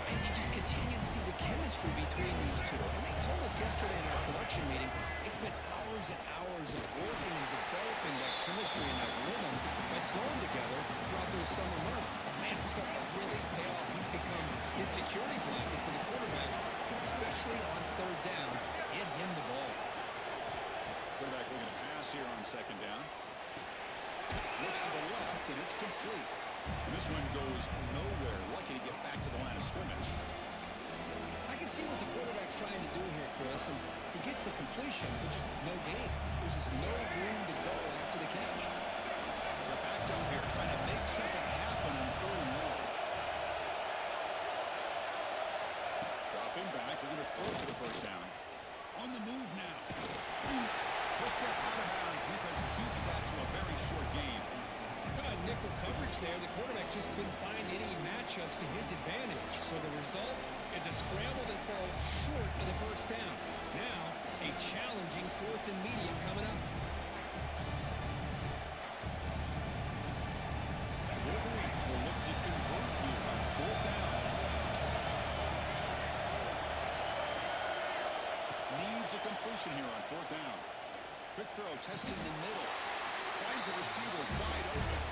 [SPEAKER 3] And you just continue to see the chemistry between these two. And they told us yesterday in our production meeting, they spent hours hours and hours of working and developing that chemistry and that rhythm by throwing together throughout those summer months. And man, it's starting to really pay off. He's become his security blanket for the quarterback, especially on third down. Get him the ball.
[SPEAKER 4] Quarterback looking to pass here on second down. Looks to the left, and it's complete. And this one goes nowhere. Lucky to get back to the line of scrimmage.
[SPEAKER 3] I can see what the quarterback's trying to do here, Chris, and he gets the completion, but just no gain. There's just no room to go after the catch.
[SPEAKER 4] They're back down here trying to make something happen on third and long. Dropping back, we're going to throw for the first down. On the move now. He'll step out of bounds. Defense keeps that to a very short game.
[SPEAKER 3] Nickel coverage there. The quarterback just couldn't find any matchups to his advantage. So the result is a scramble that falls short of the first down. Now, a challenging 4th and medium coming up.
[SPEAKER 4] Wolverines will look to convert here on 4th down. Needs a completion here on 4th down. Quick throw, testing the middle. Finds a receiver wide open.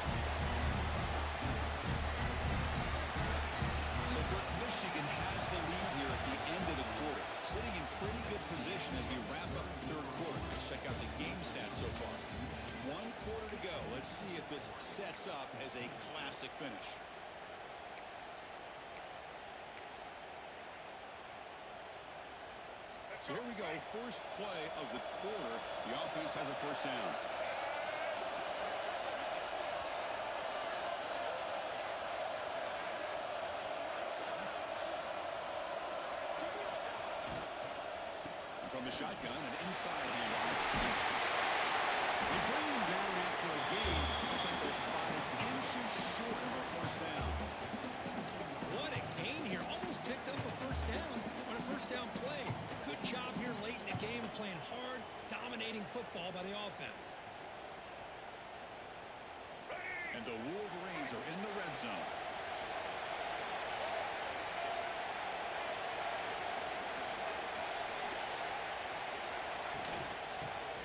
[SPEAKER 4] So Michigan has the lead here at the end of the quarter. Sitting in pretty good position as we wrap up the third quarter. Let's check out the game stats so far. 1 quarter to go. Let's see if this sets up as a classic finish. So here we go. First play of the quarter. The offense has a first down. From the shotgun, an inside handoff. They bring him down after a gain. Looks like they're spotted inches short of a first down.
[SPEAKER 3] What a gain here. Almost picked up a first down on a first down play. Good job here late in the game, playing hard, dominating football by the offense.
[SPEAKER 4] And the Wolverines are in the red zone.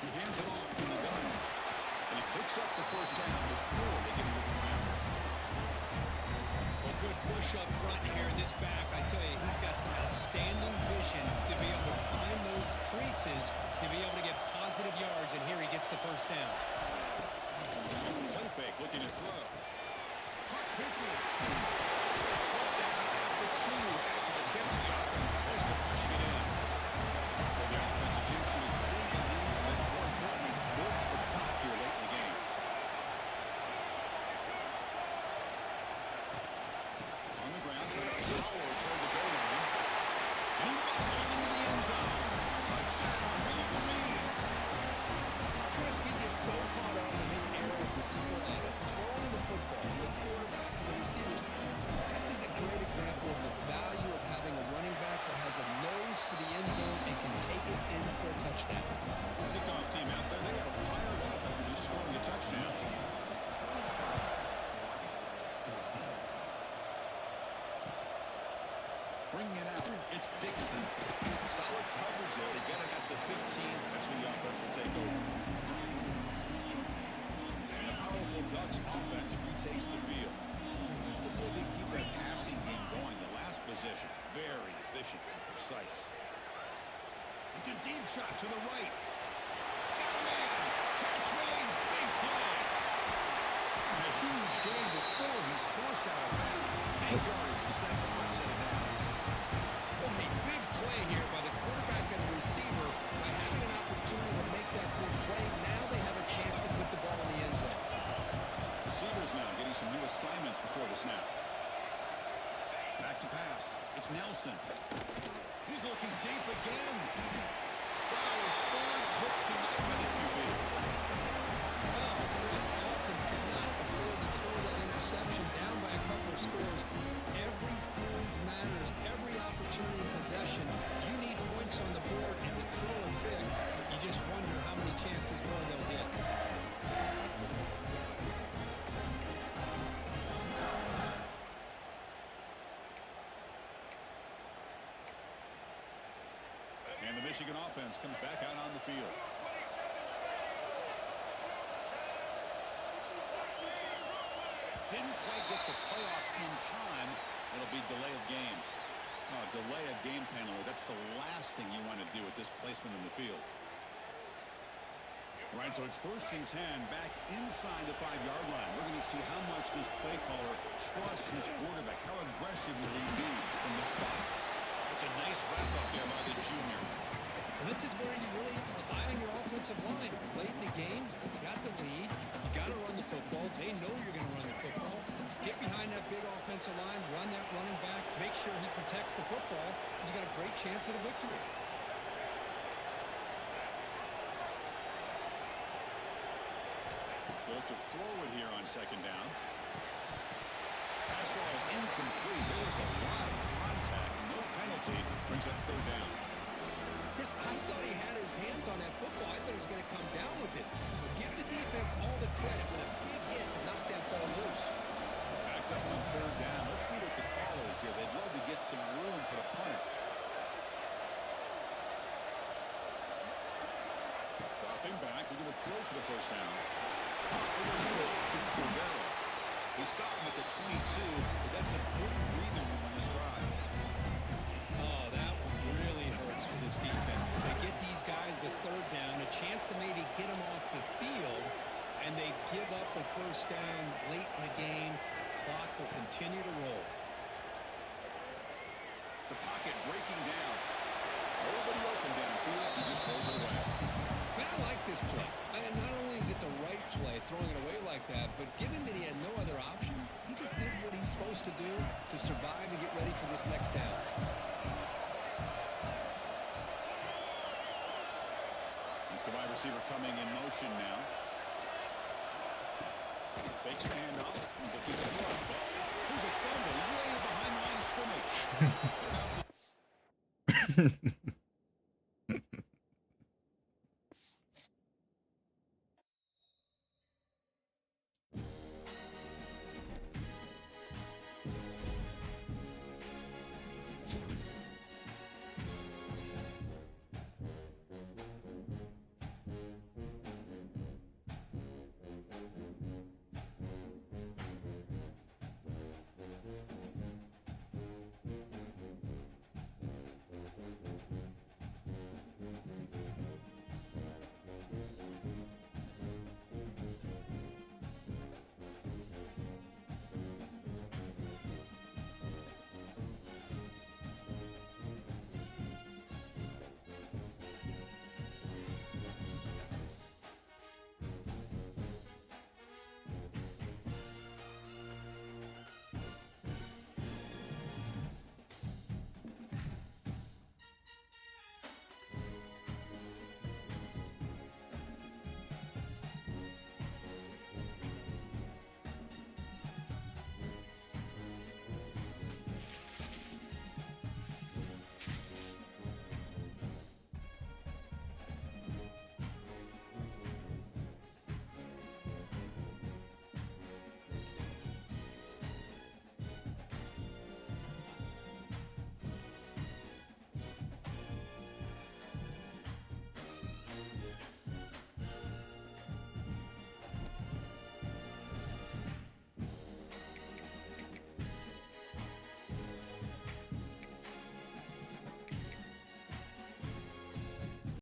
[SPEAKER 4] He hands it off from the gun. And he picks up the first down before they get him to the ground.
[SPEAKER 3] Well, good push up front here in this back. I tell you, he's got some outstanding vision to be able to find those creases, to be able to get positive yards, and here he gets the first down.
[SPEAKER 4] Play fake, looking to throw. Caught quickly. After 2, after the catch, the offense close to pushing it in. Well, the offense, a chance to extend the lead, but more importantly, milk the clock here late in the game. On the ground, trying to power toward the goal line. And he muscles into the end zone. Touchdown, Wolverines.
[SPEAKER 3] Chris, we get so caught up in this era of display of throwing the football, the quarterback, and the receivers. This is a great example of the value of having a running back that has a nose for the end zone and can take it in for a touchdown.
[SPEAKER 4] Kickoff team out there, they are fired up after just scoring a touchdown. Bringing it out, it's Dixon. Solid coverage there. They get it at the 15. That's when the offense will take over. And the powerful Ducks offense retakes the field. Let's see if they can keep that passing game going. The last possession, very efficient and precise. It's a deep shot to the right. Got a man. Catch made. Big play. And a huge gain before he's forced out of bounds. Big yards to set the first set of downs.
[SPEAKER 3] Well, a big play here by the quarterback and the receiver by having an opportunity to make that big play. Now they have a chance to put the ball in the end zone.
[SPEAKER 4] Receivers now getting some new assignments before the snap. Back to pass. It's Nelson. He's looking deep again. Wow, a third hook tonight by the QB.
[SPEAKER 3] Oh, Chris, the offense could not afford to throw that interception down by a couple of scores. Every series matters. Every opportunity in possession. You need points on the board, and to throw a pick, you just wonder how many chances more they'll get.
[SPEAKER 4] And the Michigan offense comes back out on the field. Didn't quite get the playoff in time. It'll be delay of game. Oh, delay of game penalty. That's the last thing you want to do at this placement in the field. All right, so it's 1st and 10 back inside the 5-yard line. We're going to see how much this play caller trusts his quarterback. How aggressive will he be from this spot? It's a nice wrap up there by the junior.
[SPEAKER 3] And this is where you really rely on your offensive line. Late in the game, you got the lead. You got to run the football. They know you're going to run the football. Get behind that big offensive line, run that running back, make sure he protects the football. You got a great chance at a victory.
[SPEAKER 4] Built to throw it here on 2nd down. Pass ball is incomplete. There was a lot of contact. No penalty. Brings up 3rd down.
[SPEAKER 3] Chris, I thought he had his hands on that football. I thought he was going to come down with it. But give the defense all the credit with a big hit to knock that ball loose.
[SPEAKER 4] Backed up on 3rd down. Let's see what the call is here. They'd love to get some room for the punter. Dropping back. We're going to throw for the 1st down. It's Rivera. He stopped him at the 22, but that's an important breather room on this drive.
[SPEAKER 3] Oh, that one really hurts for this defense. They get these guys the 3rd down, a chance to maybe get them off the field, and they give up a 1st down late in the game. The clock will continue to roll.
[SPEAKER 4] The pocket breaking down. Nobody open downfield. He just throws it away.
[SPEAKER 3] Man, I like this play. And not only is it the right play, throwing it away like that, but given that he had no other option, he just did what he's supposed to do to survive and get ready for this next down.
[SPEAKER 4] It's the wide receiver coming in motion now. Fake handoff. Looking to throw. There's a fumble way behind the line of scrimmage.